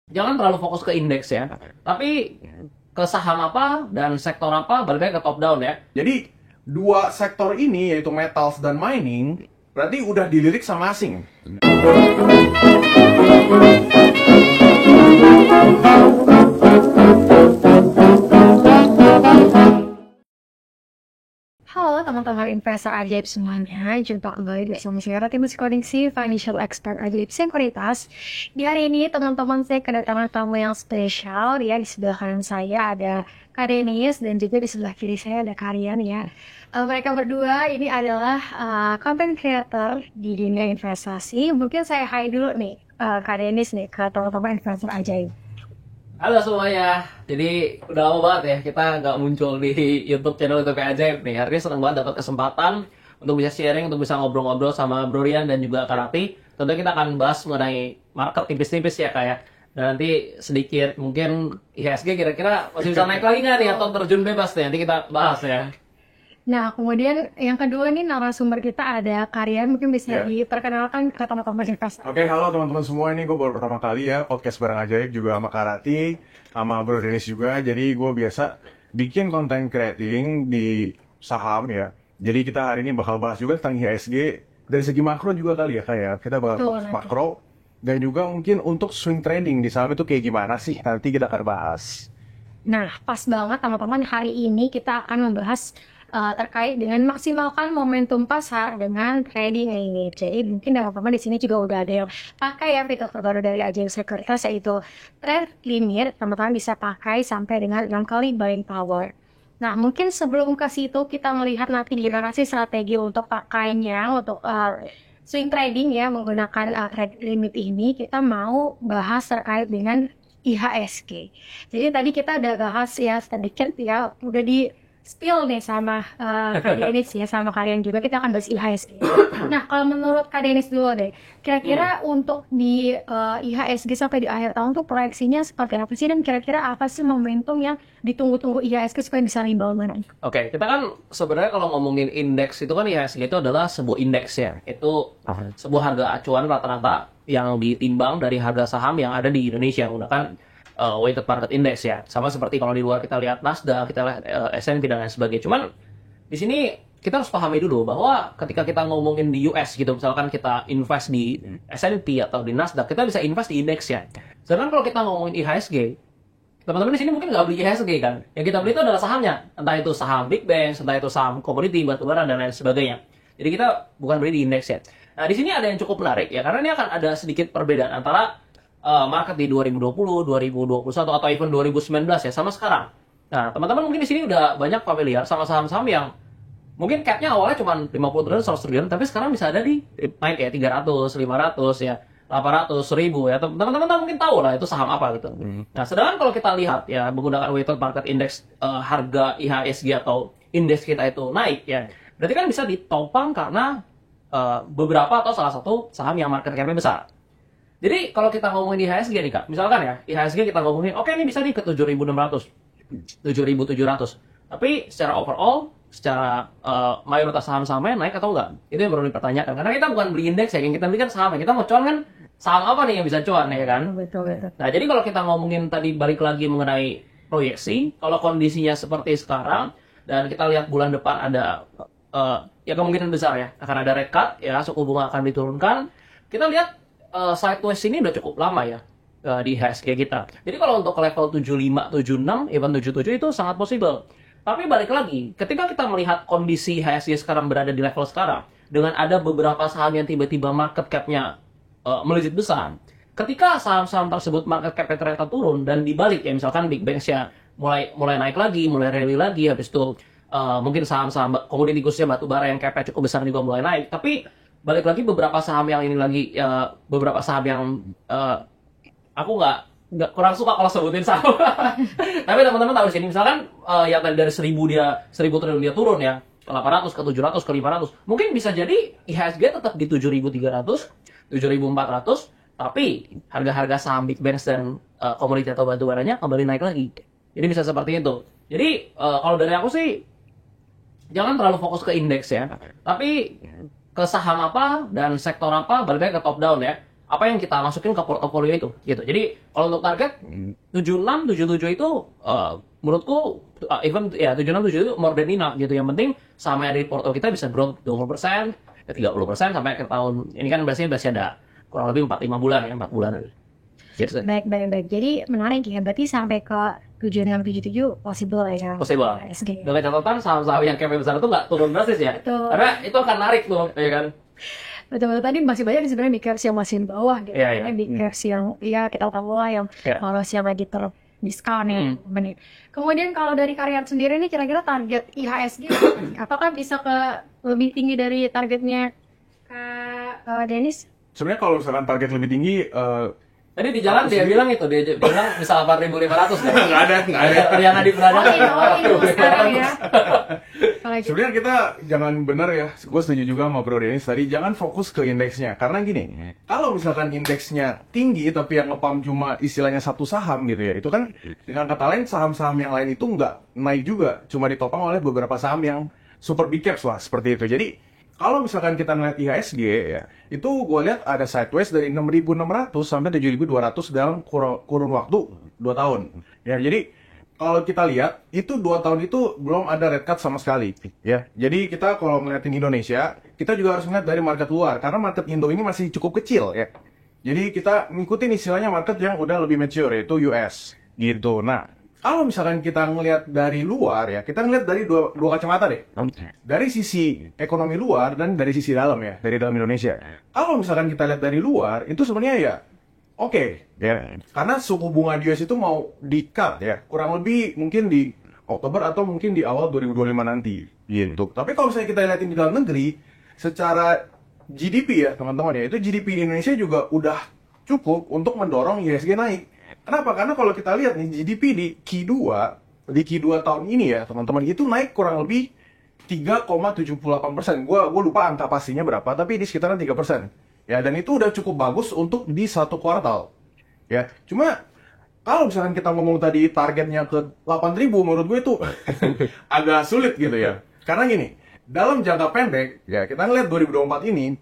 Jangan terlalu fokus ke indeks ya, tapi ke saham apa dan sektor apa, balik lagi ke top down ya. Jadi dua sektor ini yaitu metals dan mining berarti udah dilirik sama asing. Halo teman-teman investor ajaib semuanya, jumpa kembali di saya tim Koneksi Financial Expert Ajaib Sekuritas. Di hari ini teman-teman saya kedatangan tamu yang spesial. Ya, di sebelah kanan saya ada Kak Denis dan juga di sebelah kiri saya ada Karian ya. Mereka berdua ini adalah content creator di dunia investasi. Mungkin saya hai dulu nih Kak Denis nih ke teman-teman investor ajaib. Halo semuanya, jadi udah lama banget ya kita nggak muncul di YouTube channel itu kayak ajaib nih. Hari ini seneng banget dapat kesempatan untuk bisa sharing, untuk bisa ngobrol-ngobrol sama Bro Rian dan juga Kak Rati. Tentunya kita akan bahas mengenai market tipis-tipis ya kayak. Dan nanti sedikit mungkin IHSG kira-kira masih bisa naik lagi nggak nih atau terjun bebas nih, nanti kita bahas ya. Nah, kemudian yang kedua nih narasumber kita ada Karian, mungkin bisa diperkenalkan ke teman-teman investor. Oke, halo teman-teman semua, ini gue baru pertama kali ya podcast bareng ajaib juga sama Kak Rati, sama Bro Dennis juga. Jadi gue biasa bikin konten creating di saham ya. Jadi kita hari ini bakal bahas juga tentang IHSG dari segi makro juga kali ya kayak kita bakal bahas makro dan juga mungkin untuk swing trading di saham itu kayak gimana sih, nanti kita akan bahas. Nah, pas banget teman-teman, hari ini kita akan membahas terkait dengan maksimalkan momentum pasar dengan trading ini. Jadi mungkin teman-teman di sini juga udah ada yang pakai ya fitur terbaru dari agen sekuritas, yaitu trade limit. Teman-teman bisa pakai sampai dengan 6 kali buying power. Nah, mungkin sebelum ke situ kita melihat nanti gimana sih strategi untuk pakainya untuk swing trading ya menggunakan trade limit ini. Kita mau bahas terkait dengan IHSG. Jadi tadi kita udah bahas ya sedikit ya, udah di spill nih sama Kak Denis ya, sama kalian juga kita akan bahas IHSG. Nah, kalau menurut Kak Denis dulu deh, kira-kira untuk di IHSG sampai di akhir tahun tuh proyeksinya seperti apa sih, dan kira-kira apa sih momentum yang ditunggu-tunggu IHSG supaya bisa rebound lagi? Oke, kita kan sebenarnya kalau ngomongin indeks itu kan IHSG itu adalah sebuah indeks ya. Itu sebuah harga acuan rata-rata yang ditimbang dari harga saham yang ada di Indonesia menggunakan weighted market index ya. Sama seperti kalau di luar kita lihat Nasdaq, kita lihat S&P dan lain sebagainya. Cuman di sini kita harus pahami dulu bahwa ketika kita ngomongin di US gitu, misalkan kita invest di S&P atau di Nasdaq, kita bisa invest di indeks ya. Sedangkan kalau kita ngomongin IHSG, teman-teman di sini mungkin nggak beli IHSG kan? Yang kita beli itu adalah sahamnya, entah itu saham big banks, entah itu saham komoditi, batubara dan lain sebagainya. Jadi kita bukan beli di indeks ya. Nah, di sini ada yang cukup menarik ya, karena ini akan ada sedikit perbedaan antara market di 2020, 2021 atau even 2019 ya sama sekarang. Nah, teman-teman mungkin di sini udah banyak familiar sama saham-saham yang mungkin cap-nya awalnya cuma 50 triliun, 100 triliun, tapi sekarang bisa ada di naik ya 300, 500 ya, 800, 1000 ya. Teman-teman mungkin tahu lah itu saham apa gitu. Nah, sedangkan kalau kita lihat ya menggunakan weighted market index, harga IHSG atau indeks kita itu naik ya. Berarti kan bisa ditopang karena beberapa atau salah satu saham yang market cap-nya besar. Jadi kalau kita ngomongin IHSG nih Kak, misalkan ya, IHSG kita ngomongin, oke ini bisa nih ke 7.600, 7.700. Tapi secara overall, secara mayoritas saham-sahamnya naik atau enggak? Itu yang perlu dipertanyakan. Karena kita bukan beli indeks ya, yang kita beli kan saham. Kita mau cuan kan, saham apa nih yang bisa cuan ya kan? Betul. Nah jadi kalau kita ngomongin tadi balik lagi mengenai proyeksi, kalau kondisinya seperti sekarang, dan kita lihat bulan depan ada, ya kemungkinan besar ya, akan ada rate cut, ya suku bunga akan diturunkan. Kita lihat sideways ini udah cukup lama ya di IHSG kita. Jadi kalau untuk level 75, 76, even 77 itu sangat possible. Tapi balik lagi, ketika kita melihat kondisi IHSG sekarang berada di level sekarang, dengan ada beberapa saham yang tiba-tiba market cap-nya melejit besar, ketika saham-saham tersebut market cap-nya ternyata turun dan dibalik ya, misalkan big banks-nya mulai naik lagi, mulai rally lagi, habis itu mungkin saham-saham komoditi khususnya batubara yang cap-nya cukup besar juga mulai naik, tapi balik lagi beberapa saham yang ini lagi beberapa saham yang aku nggak kurang suka kalau sebutin saham. Tapi teman-teman tahu di sini misalkan yang tadi dari 1000 triliun dia turun ya ke 800, ke 700, ke 500. Mungkin bisa jadi IHSG tetap di 7.300, 7.400, tapi harga-harga saham big banks dan komoditi atau batubaranya kembali naik lagi. Jadi bisa seperti itu. Jadi kalau dari aku sih jangan terlalu fokus ke indeks ya. Tapi ke saham apa dan sektor apa, balik lagi ke top down ya. apa yang kita masukin ke portofolio itu gitu. Jadi kalau untuk target 76 77 itu menurutku even ya 76 77 itu more than enough gitu. Yang penting sama di porto kita bisa grow 20%, 30% sampai ke tahun ini kan masih ada kurang lebih 4-5 bulan ya, 4 bulan. Gitu. Baik. Jadi menarik ya. Berarti sampai ke 7677 possible ya. Possible. IHSG. Dengan catatan saham-saham yang KP besar itu nggak turun drastis ya. Betul. Karena itu akan narik tuh, ya kan. Betul, tadi masih banyak sebenarnya big caps yang masih di bawah gitu. Iya. Big caps yang kita tahu lah yang kalau yang lagi terdiskon ya. Kemudian kalau dari Karyat sendiri nih kira-kira target IHSG apakah bisa ke lebih tinggi dari targetnya Kak Dennis? Sebenarnya kalau misalkan target lebih tinggi, Tadi di jalan dia bilang bisa 8.500 kan? nggak ada. Yang di berada. Sekarang ya. Kalau gitu. Sebenarnya kita jangan benar ya, gue setuju juga sama Bro Dennis tadi, jangan fokus ke indeksnya. Karena gini, kalau misalkan indeksnya tinggi tapi yang ngepam cuma istilahnya satu saham gitu ya, itu kan dengan kata lain saham-saham yang lain itu nggak naik juga, cuma ditopang oleh beberapa saham yang super big caps lah, seperti itu. Jadi kalau misalkan kita ngeliat IHSG ya, itu gue lihat ada sideways dari 6.600 sampai 7.200 dalam kurun waktu 2 tahun. Ya, jadi kalau kita lihat itu 2 tahun itu belum ada red cut sama sekali. Ya, jadi kita kalau ngeliatin Indonesia, kita juga harus ngeliat dari market luar karena market Indo ini masih cukup kecil ya. Jadi kita ngikutin istilahnya market yang udah lebih mature yaitu US gitu. Nah, kalau misalkan kita ngelihat dari luar ya, kita ngelihat dari dua kacamata deh. Dari sisi ekonomi luar dan dari sisi dalam ya, dari dalam Indonesia. Kalau misalkan kita lihat dari luar, itu sebenarnya ya oke, ya. Karena suku bunga di US itu mau di-cut ya, kurang lebih mungkin di Oktober atau mungkin di awal 2025 nanti. Gitu. Tapi kalau misalnya kita lihatin di dalam negeri, secara GDP ya teman-teman ya, itu GDP Indonesia juga udah cukup untuk mendorong IHSG naik. Kenapa? Karena kalau kita lihat nih GDP di Q2 tahun ini ya teman-teman itu naik kurang lebih 3,78%. Gua lupa angka pastinya berapa, tapi di sekitaran 3%. Ya, dan itu udah cukup bagus untuk di satu kuartal. Ya, cuma kalau misalkan kita ngomong tadi targetnya ke 8.000, menurut gue itu agak sulit gitu ya. Karena gini, dalam jangka pendek, ya kita ngeliat 2024 ini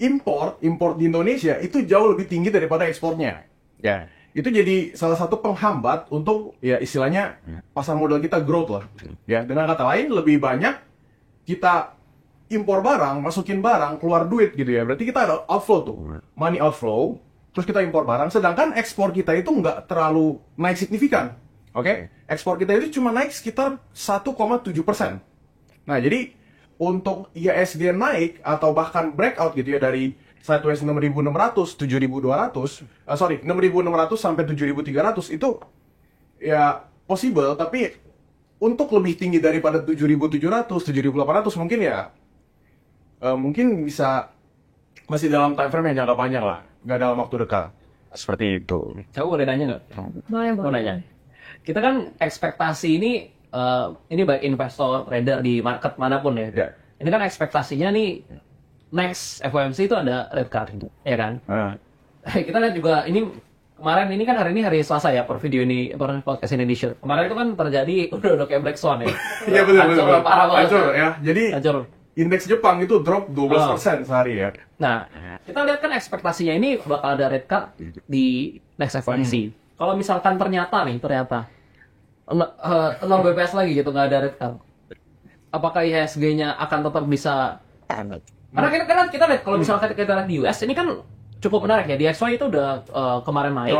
import di Indonesia itu jauh lebih tinggi daripada ekspornya. Ya. Itu jadi salah satu penghambat untuk ya istilahnya pasar modal kita growth lah. Ya, dengan kata lain lebih banyak kita impor barang, masukin barang, keluar duit gitu ya. Berarti kita ada outflow tuh, money outflow, terus kita impor barang, sedangkan ekspor kita itu nggak terlalu naik signifikan. Oke? Ekspor kita itu cuma naik sekitar 1,7%. Nah, jadi untuk IHSG naik atau bahkan breakout gitu ya dari sideways 6.600, 7.200, 6.600 sampai 7.300 itu ya possible, tapi untuk lebih tinggi daripada 7.700, 7.800 mungkin ya mungkin bisa masih dalam time frame yang jangka panjang lah, nggak dalam waktu dekat. Seperti itu. Aku boleh nanya nggak? Boleh. Mau nanya. Kita kan ekspektasi ini baik investor, trader di market manapun ya. Ini kan ekspektasinya nih next FOMC itu ada red card, ya kan? Kita lihat juga ini kemarin ini kan hari Selasa ya, per video ini podcast Indonesia. Kemarin itu kan terjadi udah kayak Black Swan ya. Iya betul. Parah banget. Hancur ya. Jadi indeks Jepang itu drop 12% sehari ya. Nah, kita lihat kan ekspektasinya ini bakal ada red card di next FOMC. Kalau misalkan ternyata 0 BPS lagi gitu, nggak ada red card, apakah IHSG-nya akan tetap bisa? Karena kita lihat kalau misalkan kita lihat di US ini kan cukup menarik ya. DXY itu udah kemarin naik,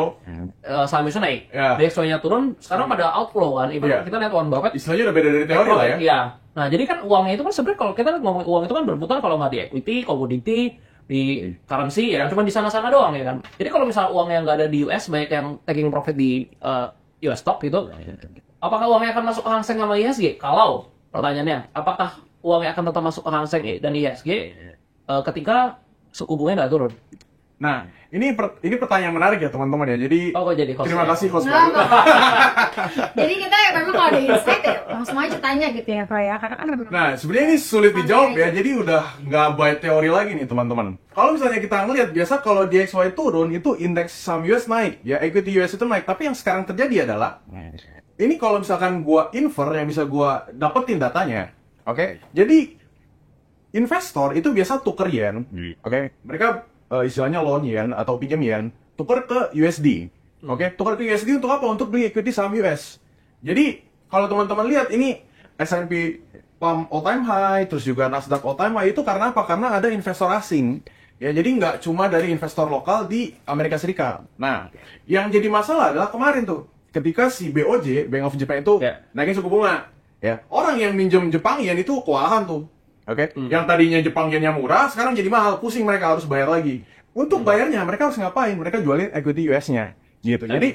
saham itu naik. DXY-nya turun, sekarang pada outflow kan. Ibarat kita lihat Warren Buffett. Istilahnya udah beda dari teori lah ya. Iya. Nah, jadi kan uangnya itu kan sebenarnya kalau kita ngomong uang itu kan berputar kalau nggak di equity, commodity, di currency ya, cuma di sana-sana doang ya kan. Jadi kalau misalnya uang yang nggak ada di US, banyak yang taking profit di US stock gitu, apakah uangnya akan masuk ke Hang Seng sama IHSG? Kalau pertanyaannya, apakah uangnya akan tetap masuk ke Hang Seng dan IHSG ketika suku bunganya nggak turun? Nah, ini pertanyaan menarik ya teman-teman ya. Jadi, terima kasih host baru. Jadi kita memang kalau ada insight ya, langsung aja tanya gitu ya, Pak ya. Karena kan nah, sebenarnya ini sulit dijawab ya. Jadi udah nggak by teori lagi nih teman-teman. Kalau misalnya kita ngelihat biasa kalau DXY turun itu indeks saham US naik, ya equity US itu naik. Tapi yang sekarang terjadi adalah ini kalau misalkan gua infer yang bisa gua dapetin datanya, oke? Jadi investor itu biasa tuker yen, oke? Mereka istilahnya loan yen atau pinjam yen, tukar ke USD. Oke, tukar ke USD untuk apa? Untuk beli equity saham US. Jadi kalau teman-teman lihat ini S&P all time high, terus juga Nasdaq all time high, itu karena apa? Karena ada investor asing. Ya, jadi nggak cuma dari investor lokal di Amerika Serikat. Nah, yang jadi masalah adalah kemarin tuh, ketika si BOJ, Bank of Japan itu naikin suku bunga. Ya, orang yang minjem Jepang yen itu kewalahan tuh. Oke, yang tadinya Jepang yennya murah, sekarang jadi mahal, pusing mereka harus bayar lagi. Untuk bayarnya, mereka harus ngapain? Mereka jualin equity US-nya. Gitu. Jadi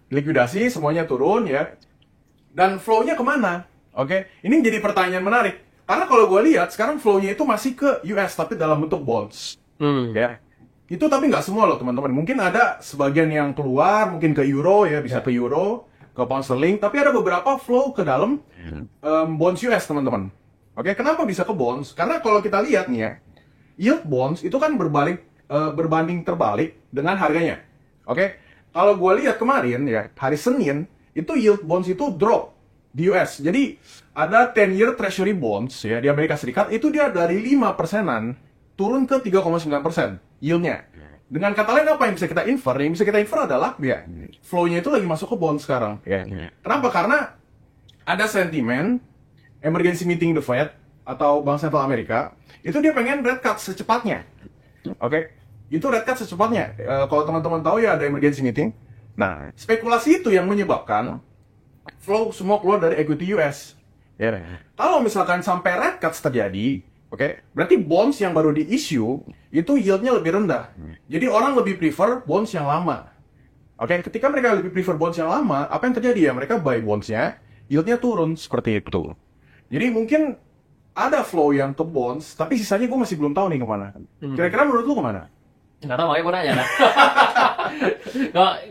likuidasi semuanya turun ya. Dan flow-nya kemana? Oke, ini jadi pertanyaan menarik. Karena kalau gue lihat sekarang flow-nya itu masih ke US tapi dalam bentuk bonds. Ya. Itu tapi nggak semua loh teman-teman. Mungkin ada sebagian yang keluar, mungkin ke euro ya, bisa ke euro, ke pound sterling. Tapi ada beberapa flow ke dalam bonds US teman-teman. Oke, kenapa bisa ke bonds? Karena kalau kita lihat nih ya, yield bonds itu kan berbanding terbalik dengan harganya. Oke. Kalau gue lihat kemarin ya, hari Senin, itu yield bonds itu drop di US. Jadi, ada 10-year treasury bonds ya di Amerika Serikat, itu dia dari 5%-an turun ke 3,9% yieldnya. Dengan kata lain apa yang bisa kita infer? Yang bisa kita infer adalah ya, flow-nya itu lagi masuk ke bonds sekarang. Ya. Kenapa? Karena ada sentimen emergency meeting the Fed atau Bank Sentral Amerika, itu dia pengen rate cut secepatnya. Oke. Itu rate cut secepatnya. Kalau teman-teman tahu ya ada emergency meeting. Nah, spekulasi itu yang menyebabkan flow semua keluar dari equity US. Ya. Kalau misalkan sampai rate cuts terjadi, berarti bonds yang baru di-issue itu yieldnya lebih rendah. Jadi orang lebih prefer bonds yang lama. Ketika mereka lebih prefer bonds yang lama, apa yang terjadi ya? Mereka buy bonds-nya, yieldnya turun seperti itu. Jadi mungkin ada flow yang ke bonds, tapi sisanya gue masih belum tahu nih kemana. Kira-kira menurut lu kemana? Nggak tahu, makanya gue nanya.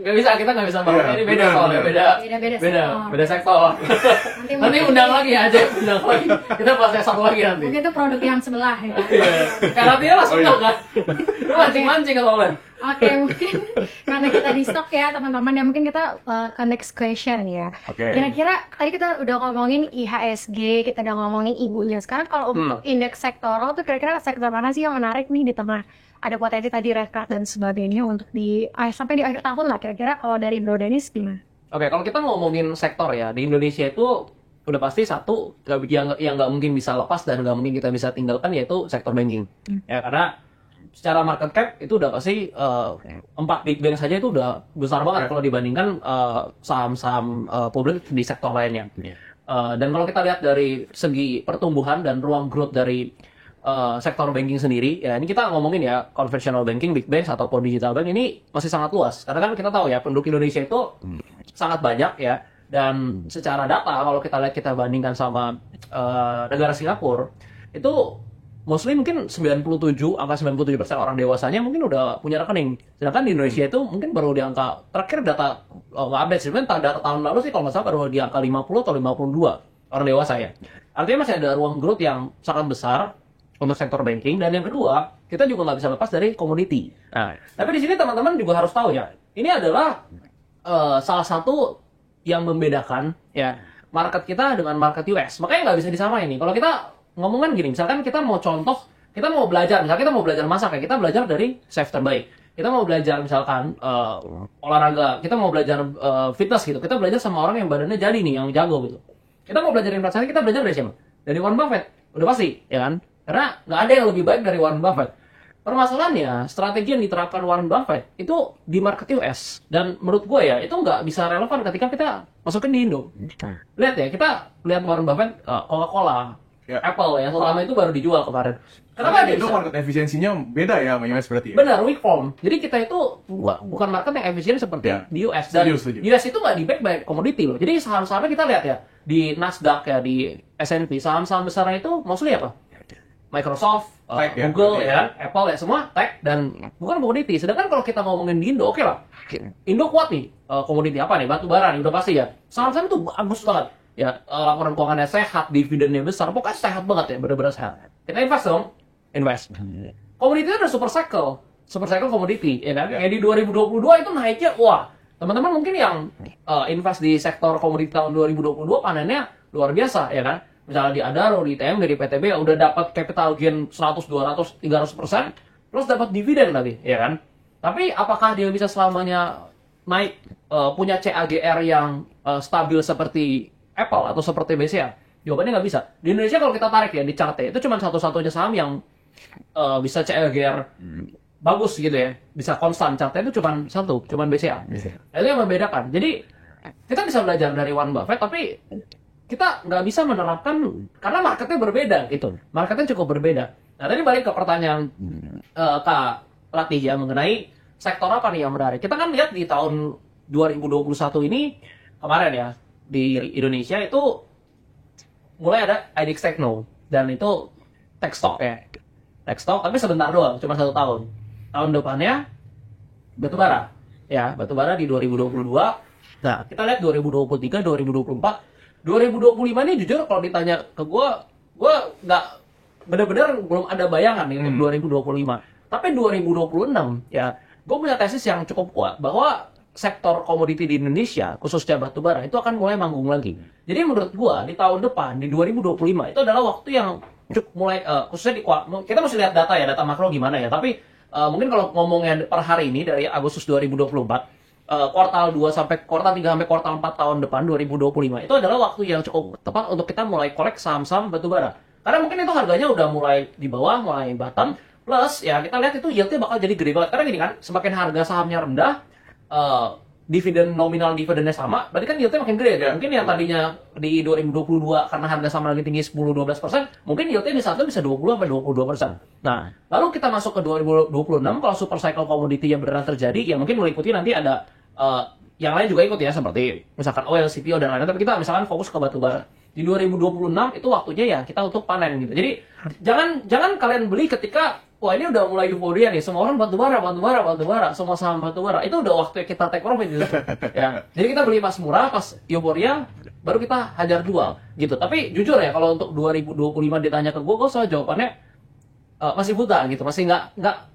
Nggak bisa, kita nggak bisa bahas ini beda soalnya, beda sektor. Nanti undang lagi aja, undang lagi. Kita bahas yang satu lagi nanti. Mungkin itu produk yang sebelah ya. Karena dia langsung kan. Lu mancing-mancing soalnya. Oke, mungkin karena kita di stok ya teman-teman, ya mungkin kita ke next question ya. Kira-kira tadi kita udah ngomongin IHSG, kita udah ngomongin ibunya. Sekarang kalau untuk indeks sektoral tuh kira-kira sektor mana sih yang menarik nih di tengah ada potensi tadi rate cut dan sebagainya untuk sampai di akhir tahun lah, kira-kira kalau dari Bro Dennis gimana? Kalau kita ngomongin sektor ya, di Indonesia itu udah pasti satu yang nggak mungkin bisa lepas dan nggak mungkin kita bisa tinggalkan, yaitu sektor banking. Ya, karena secara market cap itu udah pasti 4 big bank saja itu udah besar banget kalau dibandingkan saham-saham publik di sektor lainnya. Dan kalau kita lihat dari segi pertumbuhan dan ruang growth dari sektor banking sendiri, ya ini kita ngomongin ya conventional banking, big banks ataupun digital bank, ini masih sangat luas. Karena kan kita tahu ya penduduk Indonesia itu sangat banyak ya, dan secara data kalau kita lihat kita bandingkan sama negara Singapura, itu mostly mungkin 97% orang dewasanya mungkin udah punya rekening. Sedangkan di Indonesia itu mungkin baru di angka, terakhir data nggak update sih, data tahun lalu sih kalau nggak salah baru di angka 50 atau 52 orang dewasa ya. Artinya masih ada ruang growth yang sangat besar untuk sektor banking. Dan yang kedua, kita juga nggak bisa lepas dari komoditi. Nah, tapi di sini teman-teman juga harus tahu ya, ini adalah salah satu yang membedakan ya market kita dengan market US. Makanya nggak bisa disamain nih. Kalau kita ngomongin gini, misalkan kita mau contoh, kita mau belajar, misalkan kita mau belajar masak ya, kita belajar dari chef terbaik. Kita mau belajar misalkan olahraga, kita mau belajar fitness gitu, kita belajar sama orang yang badannya jadi nih, yang jago gitu. Kita mau belajar investasi, kita belajar dari siapa? Dari Warren Buffett, udah pasti, ya kan? Karena nggak ada yang lebih baik dari Warren Buffett. Permasalahannya, strategi yang diterapkan Warren Buffett itu di market US. Dan menurut gue ya, itu nggak bisa relevan ketika kita masukin di Indo. Lihat ya, kita lihat Warren Buffett, Coca-Cola, Apple yang selama itu baru dijual kemarin. Kenapa Indo market efisiensinya beda ya sama US berarti ya? Benar, weak form. Jadi kita itu bukan market yang efisien seperti di US. Dan US itu nggak di-back by komoditi loh. Jadi saham-sahamnya kita lihat ya, di Nasdaq ya, di S&P, saham-saham besarnya itu mostly apa? Microsoft, Google, ya, Apple, ya, semua tech dan bukan komoditi. Sedangkan kalau kita ngomongin di Indo, oke lah. Indo kuat nih, komoditi apa nih? Batu bara nih, udah pasti ya. Saham-saham itu bagus banget. Ya, laporan keuangannya sehat, dividennya besar, pokoknya sehat banget ya, bener-bener sehat. Kita invest dong, invest. Komoditi itu udah super cycle komoditi, ya kan? Kayak di 2022 itu naiknya, wah, teman-teman mungkin yang invest di sektor komoditi tahun 2022 panennya luar biasa, ya kan? Misalnya di Adaro, di TMB, di PTB udah dapat capital gain 100, 200, 300%, plus dapat dividen lagi, ya kan? Tapi apakah dia bisa selamanya naik punya CAGR yang stabil seperti Apple atau seperti BCA? Jawabannya nggak bisa. Di Indonesia kalau kita tarik ya di chartnya itu cuma satu-satunya saham yang bisa CAGR bagus gitu ya, bisa konstan. Chartnya itu cuma BCA. Itu yang membedakan. Jadi kita bisa belajar dari Warren Buffett, tapi kita nggak bisa menerapkan karena marketnya berbeda gitu. Marketnya cukup berbeda. Nah tadi balik ke pertanyaan Kak Latih ya mengenai sektor apa nih yang menarik. Kita kan lihat di tahun 2021 ini kemarin ya di Indonesia itu mulai ada IDX Techno dan itu tech stock ya. Tech stock tapi sebentar doang, cuma 1 tahun. Tahun depannya batubara. Ya, batubara di 2022. Nah, kita lihat 2023, 2024, 2025 ini jujur kalau ditanya ke gue nggak benar-benar belum ada bayangan nih untuk 2025. Tapi 2026 ya, gue punya tesis yang cukup kuat bahwa sektor komoditi di Indonesia, khususnya batubara, itu akan mulai manggung lagi. Jadi menurut gue di tahun depan, di 2025 itu adalah waktu yang cukup mulai khususnya kita mesti lihat data ya, data makro gimana ya. Tapi mungkin kalau ngomongnya per hari ini dari Agustus 2024. Kuartal 2 sampai kuartal 3 sampai kuartal 4 tahun depan 2025 itu adalah waktu yang cukup tepat untuk kita mulai kolek saham-saham batubara. Karena mungkin itu harganya udah mulai di bawah, mulai bottom. Plus ya kita lihat itu yieldnya bakal jadi gede banget. Karena gini kan, semakin harga sahamnya rendah, dividen nominal dividennya sama, berarti kan yieldnya makin gede kan? Mungkin yang tadinya di 2022 karena harga saham lagi tinggi 10-12%, mungkin yieldnya di saat itu bisa 20-22%. Nah, lalu kita masuk ke 2026 kalau super cycle komoditi yang beneran terjadi, ya mungkin meliputi nanti ada yang lain juga ikut ya, seperti misalkan oil, CPO, dan lain-lain. Tapi kita misalkan fokus ke batubara. Di 2026 itu waktunya ya kita untuk panen gitu. Jadi jangan kalian beli ketika wah ini udah mulai euforia nih, semua orang batubara, semua saham batubara. Itu udah waktunya kita take profit gitu. Ya. Jadi kita beli pas murah, pas euforia, baru kita hajar jual gitu. Tapi jujur ya kalau untuk 2025 ditanya ke gue soal jawabannya masih buta gitu, masih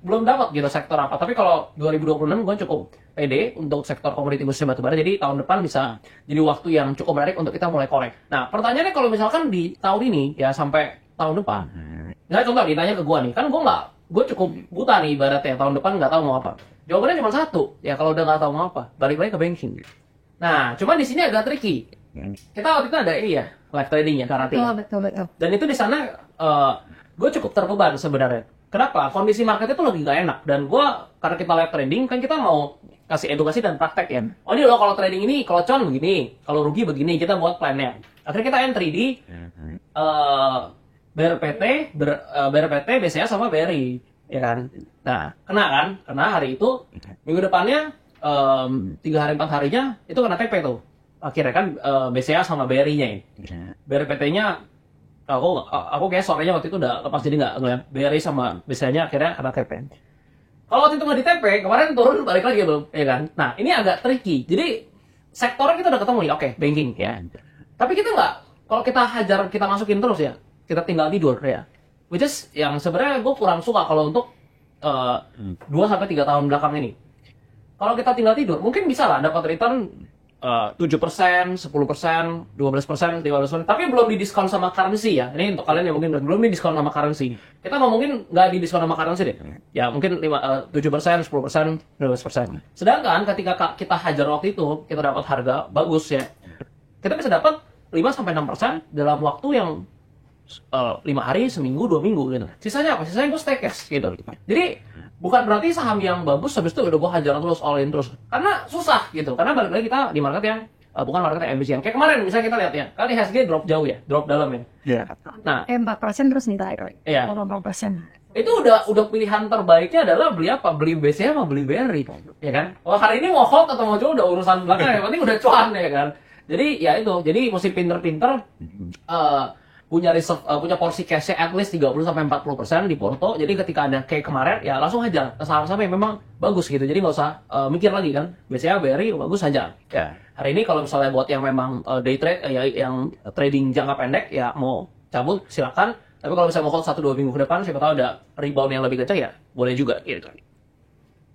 belum dapat gitu sektor apa. Tapi kalau 2026 gue cukup pede untuk sektor komoditi khususnya batubara. Jadi tahun depan bisa jadi waktu yang cukup menarik untuk kita mulai korek. Nah pertanyaannya kalau misalkan di tahun ini ya sampai tahun depan, nggak contoh ditanya ke gue nih, kan gue cukup buta nih ibaratnya tahun depan nggak tahu mau apa. Jawabannya cuma satu, ya kalau udah nggak tahu mau apa, balik lagi ke banking. Nah cuma di sini agak tricky. Kita waktu itu ada ini ya live trading ya karate. Betul. Dan itu di sana gue cukup terbeban sebenarnya. Kenapa? Kondisi market itu lagi gak enak. Dan karena kita live trading, kan kita mau kasih edukasi dan praktek ya. Oh ini loh kalau trading ini, kalau cuan begini, kalau rugi begini, kita buat plannya. Akhirnya kita entry di BRPT, BCA sama BRI. Ya kan? Nah, kena hari itu, minggu depannya, 3 hari 4 harinya, itu kena TP tuh. Akhirnya kan BCA sama BRI-nya ya. BRPT-nya aku kayak sorenya waktu itu udah lepas, jadi nggak ngeliat BRI sama biasanya akhirnya kena TP. Kalau waktu itu nggak di TP, kemarin turun balik lagi belum, ya kan? Nah ini agak tricky. Jadi sektornya kita udah ketemu nih, oke, banking ya. Tapi kita nggak, kalau kita hajar, kita masukin terus ya, kita tinggal tidur ya. Which is yang sebenarnya gue kurang suka kalau untuk 2-3 tahun belakang ini. Kalau kita tinggal tidur, mungkin bisa lah dapat return 7%, 10%, 12%, 15%, tapi belum didiskon sama currency ya. Ini untuk kalian yang mungkin belum didiskon sama currency. Kita ngomongin nggak didiskon sama currency deh. Ya mungkin 7%, 10%, 12%. Sedangkan ketika kita hajar waktu itu, kita dapat harga bagus ya. Kita bisa dapat 5-6% dalam waktu yang 5 hari, seminggu, 2 minggu gitu. Sisanya apa? Sisanya gue stay cash gitu. Jadi bukan berarti saham yang bagus habis itu udah gue hajar terus, all in terus. Karena susah gitu. Karena balik lagi kita di market yang bukan market yang efisien. Kayak kemarin misalnya kita lihat ya, kan IHSG drop jauh ya, drop dalam ya. Iya. Nah, 4% terus nih tadi. Iya. 4%. Itu udah pilihan terbaiknya adalah beli apa? Beli BCA sama beli BRI, ya kan? Wah hari ini mau hold atau mau jual udah urusan belakang, yang penting udah cuan ya kan. Jadi ya itu, jadi mesti pinter-pinter punya reserve, punya porsi cashnya at least 30-40% di porto. Jadi ketika ada kayak kemarin ya langsung aja saham-saham yang memang bagus gitu. Jadi nggak usah mikir lagi kan. BCA, BRI bagus aja. Ya. Hari ini kalau misalnya buat yang memang day trade ya yang trading jangka pendek ya mau cabut silakan. Tapi kalau misalnya mau hold 1-2 minggu ke depan siapa tahu ada rebound yang lebih kencang ya boleh juga gitu.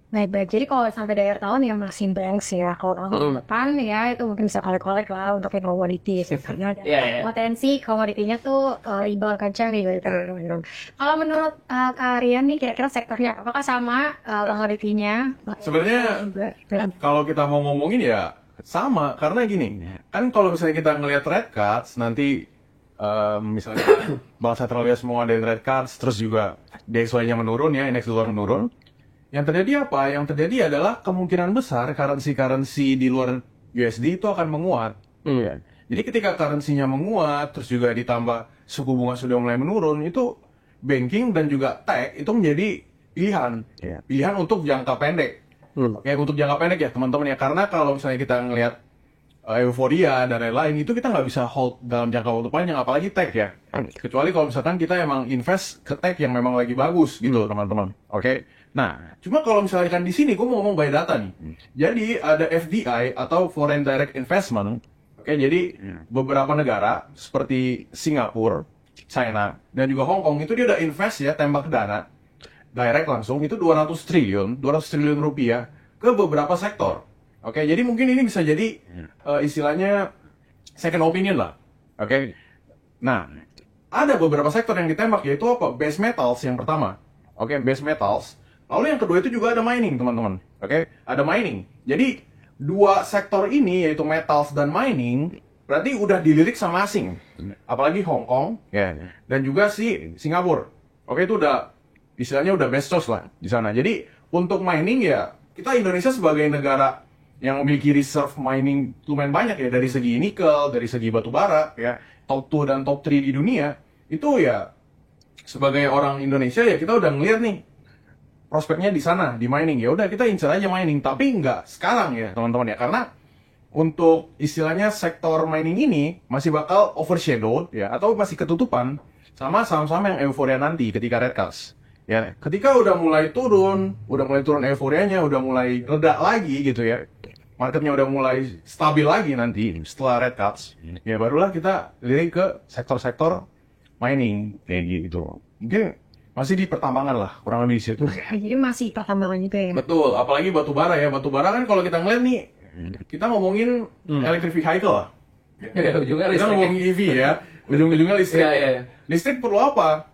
Baik-baik, jadi kalau sampai di akhir tahun ya masih banks ya. Kalau tahun depan ya itu mungkin bisa kolek-kolek lah untuk yang komoditis. Karena ada Iya, iya. potensi komoditinya tuh rebound kencang gitu. Kalau menurut kalian nih kira-kira sektornya apakah sama komoditinya? Sebenarnya kalau kita mau ngomongin ya sama, karena gini, kan kalau misalnya kita ngelihat rate cuts nanti misalnya Bank Sentral US mau ngadain rate cuts, terus juga DXY-nya menurun ya, indeks dolar menurun. Yang terjadi apa? Yang terjadi adalah kemungkinan besar currency di luar USD itu akan menguat. Jadi ketika currency-nya menguat, terus juga ditambah suku bunga sudah mulai menurun, itu banking dan juga tech itu menjadi pilihan. Pilihan untuk jangka pendek. Oke, untuk jangka pendek ya teman-teman ya. Karena kalau misalnya kita ngelihat euforia dan lain-lain, itu kita nggak bisa hold dalam jangka waktu panjang, apalagi tech ya. Kecuali kalau misalkan kita emang invest ke tech yang memang lagi bagus gitu teman-teman. Oke. Nah, cuma kalau misalkan di sini gue mau ngomong by data nih. Jadi ada FDI atau Foreign Direct Investment. Oke, jadi beberapa negara seperti Singapura, China, dan juga Hong Kong itu dia udah invest ya, tembak dana direct langsung itu 200 triliun rupiah ke beberapa sektor. Oke, jadi mungkin ini bisa jadi istilahnya second opinion lah. Oke. Nah, ada beberapa sektor yang ditembak yaitu apa? Base metals yang pertama. Oke, base metals. Lalu yang kedua itu juga ada mining, teman-teman. Oke, ada mining. Jadi dua sektor ini yaitu metals dan mining berarti udah dilirik sama asing. Apalagi Hong Kong dan juga si Singapura. Oke, itu udah istilahnya udah best choice lah di sana. Jadi untuk mining ya kita Indonesia sebagai negara yang memiliki reserve mining lumayan banyak ya, dari segi nikel, dari segi batu bara ya, top 2 dan top 3 di dunia. Itu ya sebagai orang Indonesia ya kita udah ngeliat nih prospeknya di sana, di mining. Ya udah kita incer aja mining, tapi nggak sekarang ya teman-teman ya, karena untuk istilahnya sektor mining ini masih bakal overshadowed ya, atau masih ketutupan sama saham-saham yang euforia nanti ketika rate cuts. Ya, ketika udah mulai turun euforianya, udah mulai reda lagi gitu ya, marketnya udah mulai stabil lagi nanti setelah rate cuts, ya barulah kita lirik ke sektor-sektor mining kayak gitu. Mungkin masih di pertambangan lah, kurang lebih di situ. Jadi masih pertambangan juga ya. Betul, apalagi batu bara ya. Batu bara kan kalau kita ngeliat nih, kita ngomongin electric vehicle lah. Ujungnya Kita listrik. ngomongin EV ya, ujung-ujungnya listrik. Iya. Listrik perlu apa?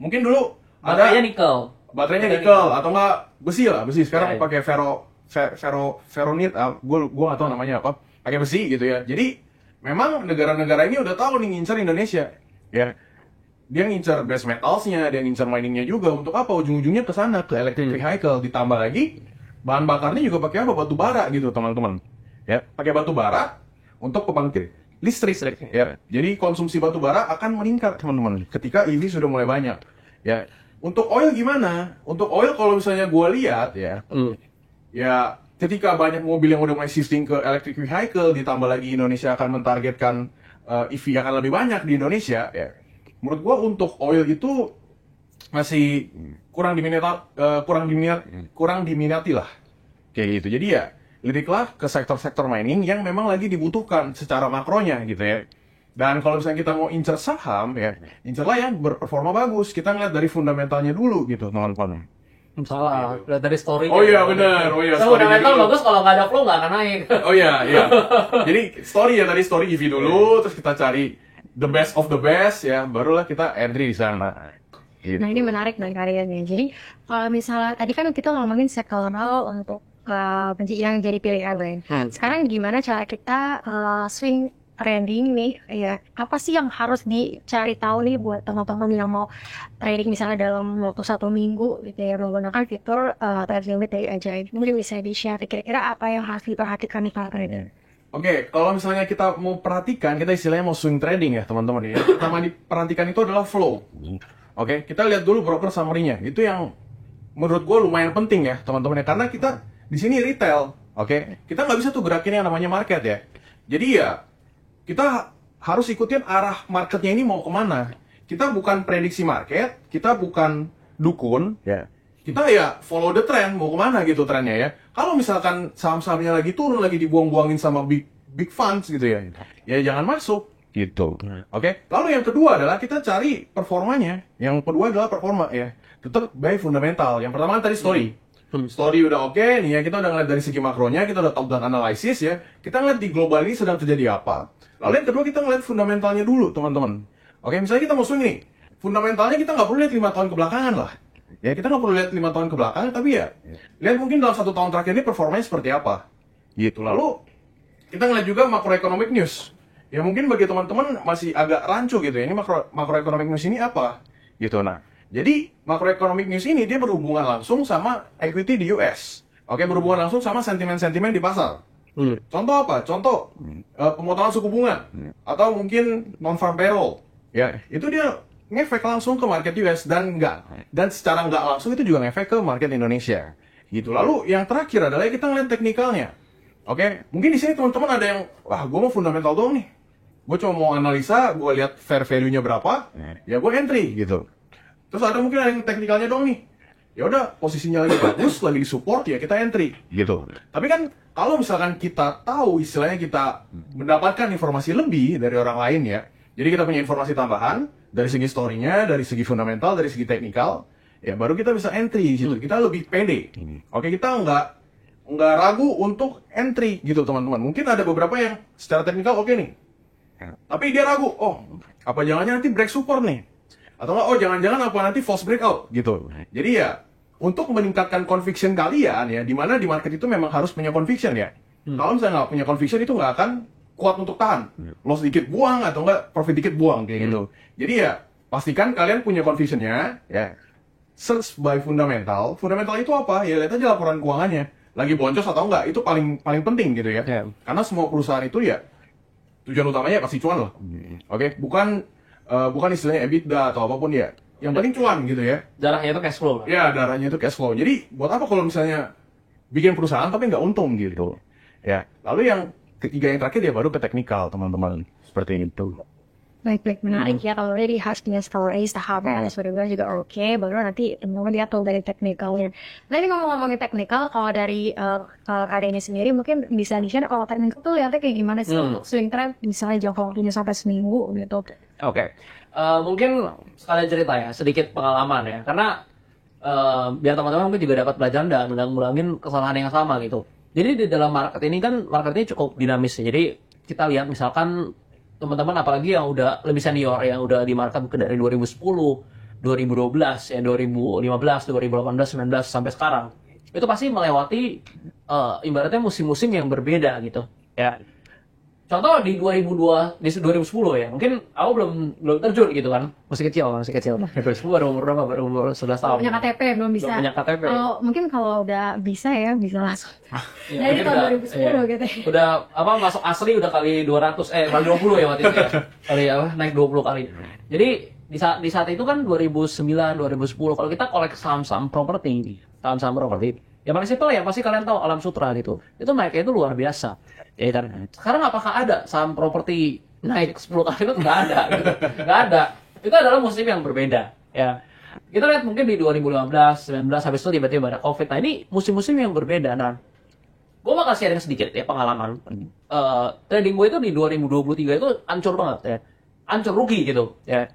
Mungkin dulu Baterainya nikel. baterainya nikel atau enggak besi lah, besi. Sekarang Iya. pakai ferronit, gue nggak tahu namanya apa, pakai besi gitu ya. Jadi memang negara-negara ini udah tahu nih ngincer Indonesia, ya. Dia ngincer base metalsnya, dia ngincer miningnya juga. Untuk apa? Ujung-ujungnya ke sana, ke electric vehicle. Ditambah lagi bahan bakarnya juga pakai apa? Batu bara gitu teman-teman. Ya, pakai batu bara untuk pembangkit listrik. Ya, jadi konsumsi batu bara akan meningkat teman-teman. Ketika EV sudah mulai banyak. Ya, untuk oil gimana? Untuk oil kalau misalnya gue lihat ya, ya ketika banyak mobil yang udah mulai shifting ke electric vehicle, ditambah lagi Indonesia akan mentargetkan EV akan lebih banyak di Indonesia. Ya, menurut gua untuk oil itu masih kurang diminati lah kayak gitu. Jadi ya liriklah ke sektor-sektor mining yang memang lagi dibutuhkan secara makronya gitu ya. Dan kalau misalnya kita mau incer saham ya, incerlah yang berperforma bagus. Kita ngeliat dari fundamentalnya dulu gitu teman-teman. Salah, udah dari story. Oh iya benar, oh iya. So, story-nya fundamental dulu. bagus, kalau nggak ada flow nggak akan naik. Oh iya. Jadi story ya, tadi story EV dulu, terus kita cari the best of the best ya, barulah kita entry di sana. Gitu. Nah ini menarik dari kalian ya. Jadi kalau misalnya tadi kan kita ngomongin sektoral untuk yang jadi pilihan ya. Sekarang gimana cara kita swing trading nih ya? Apa sih yang harus dicari tahu nih buat teman-teman yang mau trading misalnya dalam waktu 1 minggu gitu ya, menggunakan fitur trade limit dari Ajaib. Mungkin bisa di-share kira-kira apa yang harus diperhatikan nih para trader. Oke, kalau misalnya kita mau perhatikan, kita istilahnya mau swing trading ya teman-teman ya. Yang pertama diperhatikan itu adalah flow. Oke, kita lihat dulu broker summary-nya. Itu yang menurut gue lumayan penting ya teman-teman ya. Karena kita di sini retail, oke. Kita nggak bisa tuh gerakin yang namanya market ya. Jadi ya kita harus ikutin arah marketnya ini mau kemana. Kita bukan prediksi market, kita bukan dukun, ya. Kita ya follow the trend, mau kemana gitu trennya ya. Kalau misalkan saham-sahamnya lagi turun, lagi dibuang-buangin sama big funds gitu ya, ya jangan masuk gitu. Oke. Lalu yang kedua adalah kita cari performanya. Yang kedua adalah performa ya. Tetap by fundamental. Yang pertama kan tadi story. Story udah oke nih ya, kita udah ngeliat dari segi makronya, kita udah top down analysis ya. Kita ngeliat di global ini sedang terjadi apa. Lalu yang kedua kita ngeliat fundamentalnya dulu teman-teman. Oke, misalnya kita mau swing nih, fundamentalnya kita nggak perlu lihat 5 tahun kebelakangan lah. Ya kita nggak perlu lihat 5 tahun kebelakangan, tapi ya lihat mungkin dalam 1 tahun terakhir ini performanya seperti apa. Gitu. Lalu kita ngeliat juga macroeconomic news. Ya mungkin bagi teman-teman masih agak rancu gitu ya, ini macroeconomic news ini apa? Gitu. Nah, jadi macroeconomic news ini dia berhubungan langsung sama equity di US. Oke, berhubungan langsung sama sentimen-sentimen di pasar. Contoh apa? Contoh pemotongan suku bunga atau mungkin non-farm payroll. Ya, itu dia ngefek langsung ke market US dan secara nggak langsung itu juga ngefek ke market Indonesia. Gitu. Lalu yang terakhir adalah kita ngeliat teknikalnya. Oke, mungkin di sini teman-teman ada yang, wah, gue mau fundamental doang nih. Gue cuma mau analisa, gue lihat fair value-nya berapa, ya gue entry gitu. Terus ada mungkin yang teknikalnya dong nih. Ya udah, posisinya lagi bagus, lagi di support ya kita entry gitu. Tapi kan kalau misalkan kita tahu istilahnya kita mendapatkan informasi lebih dari orang lain ya. Jadi kita punya informasi tambahan dari segi story-nya, dari segi fundamental, dari segi teknikal, ya baru kita bisa entry di situ. Kita lebih pede. Oke, kita nggak ragu untuk entry gitu teman-teman. Mungkin ada beberapa yang secara teknikal oke nih. Tapi dia ragu, oh apa jangannya nanti break support nih? Atau enggak, oh jangan-jangan apa nanti false breakout gitu. Jadi ya, untuk meningkatkan conviction kalian ya, dimana di market itu memang harus punya conviction ya. Kalau misalnya nggak punya conviction itu nggak akan kuat untuk tahan. Loss dikit buang atau enggak profit dikit buang kayak gitu. Jadi ya, pastikan kalian punya convictionnya ya. Search by fundamental. Fundamental itu apa? Ya lihat aja laporan keuangannya. Lagi boncos atau enggak, itu paling penting gitu ya. Karena semua perusahaan itu ya tujuan utamanya pasti cuan loh. Oke, bukan istilahnya EBITDA atau apapun ya. Yang penting cuan gitu ya. Darahnya itu cash flow. Ya, darahnya itu cash flow. Jadi, buat apa kalau misalnya bikin perusahaan tapi nggak untung gitu. Ya, lalu yang ketiga yang terakhir ya baru ke teknikal, teman-teman. Seperti itu. Baik, menarik ya. Kalau dari hasilnya story, sahamnya, sebenarnya juga oke. Baru nanti teman-teman dia tahu dari teknikalnya. Nah ini ngomongin teknikal, kalau dari Kak ini sendiri mungkin bisa di-share kalau teknikal tuh lihatnya kayak gimana sih untuk swing trend, misalnya jangka waktunya sampai seminggu gitu. Oke. Mungkin sekalian cerita ya, sedikit pengalaman ya. Karena biar teman-teman mungkin juga dapat pelajaran dan ngulangin kesalahan yang sama gitu. Jadi di dalam market ini kan, market ini cukup dinamis ya. Jadi kita lihat misalkan teman-teman apalagi yang udah lebih senior, yang udah di market mungkin dari 2010, 2012, ya 2015, 2018, 19 sampai sekarang. Itu pasti melewati ibaratnya musim-musim yang berbeda gitu. Ya. Contoh di 2010 ya, mungkin aku belum terjun gitu kan, masih kecil. 2010 baru umur berapa? Baru umur 11 tahun. Punya KTP belum bisa. Belum punya KTP. Mungkin kalau udah bisa ya, bisa langsung. Ya, dari tahun 2010 gitu. Udah masuk asli udah kali 200 kali 20 ya waktu itu ya. Kali naik 20 kali. Jadi di saat itu kan 2009, 2010 kalau kita kolek saham-saham properti, ya paling simpel ya pasti kalian tahu Alam Sutra gitu. Itu naiknya itu luar biasa. Ya kan. Sekarang apakah ada saham properti naik 10 kali itu? Nggak ada gitu. Nggak ada. Itu adalah musim yang berbeda ya. Kita lihat mungkin di 2015, 19 habis itu tiba-tiba ada Covid. Nah ini musim-musim yang berbeda. Nah, gue bakal sharing sedikit ya pengalaman. Trading gue itu di 2023 itu hancur banget ya. Hancur rugi gitu ya.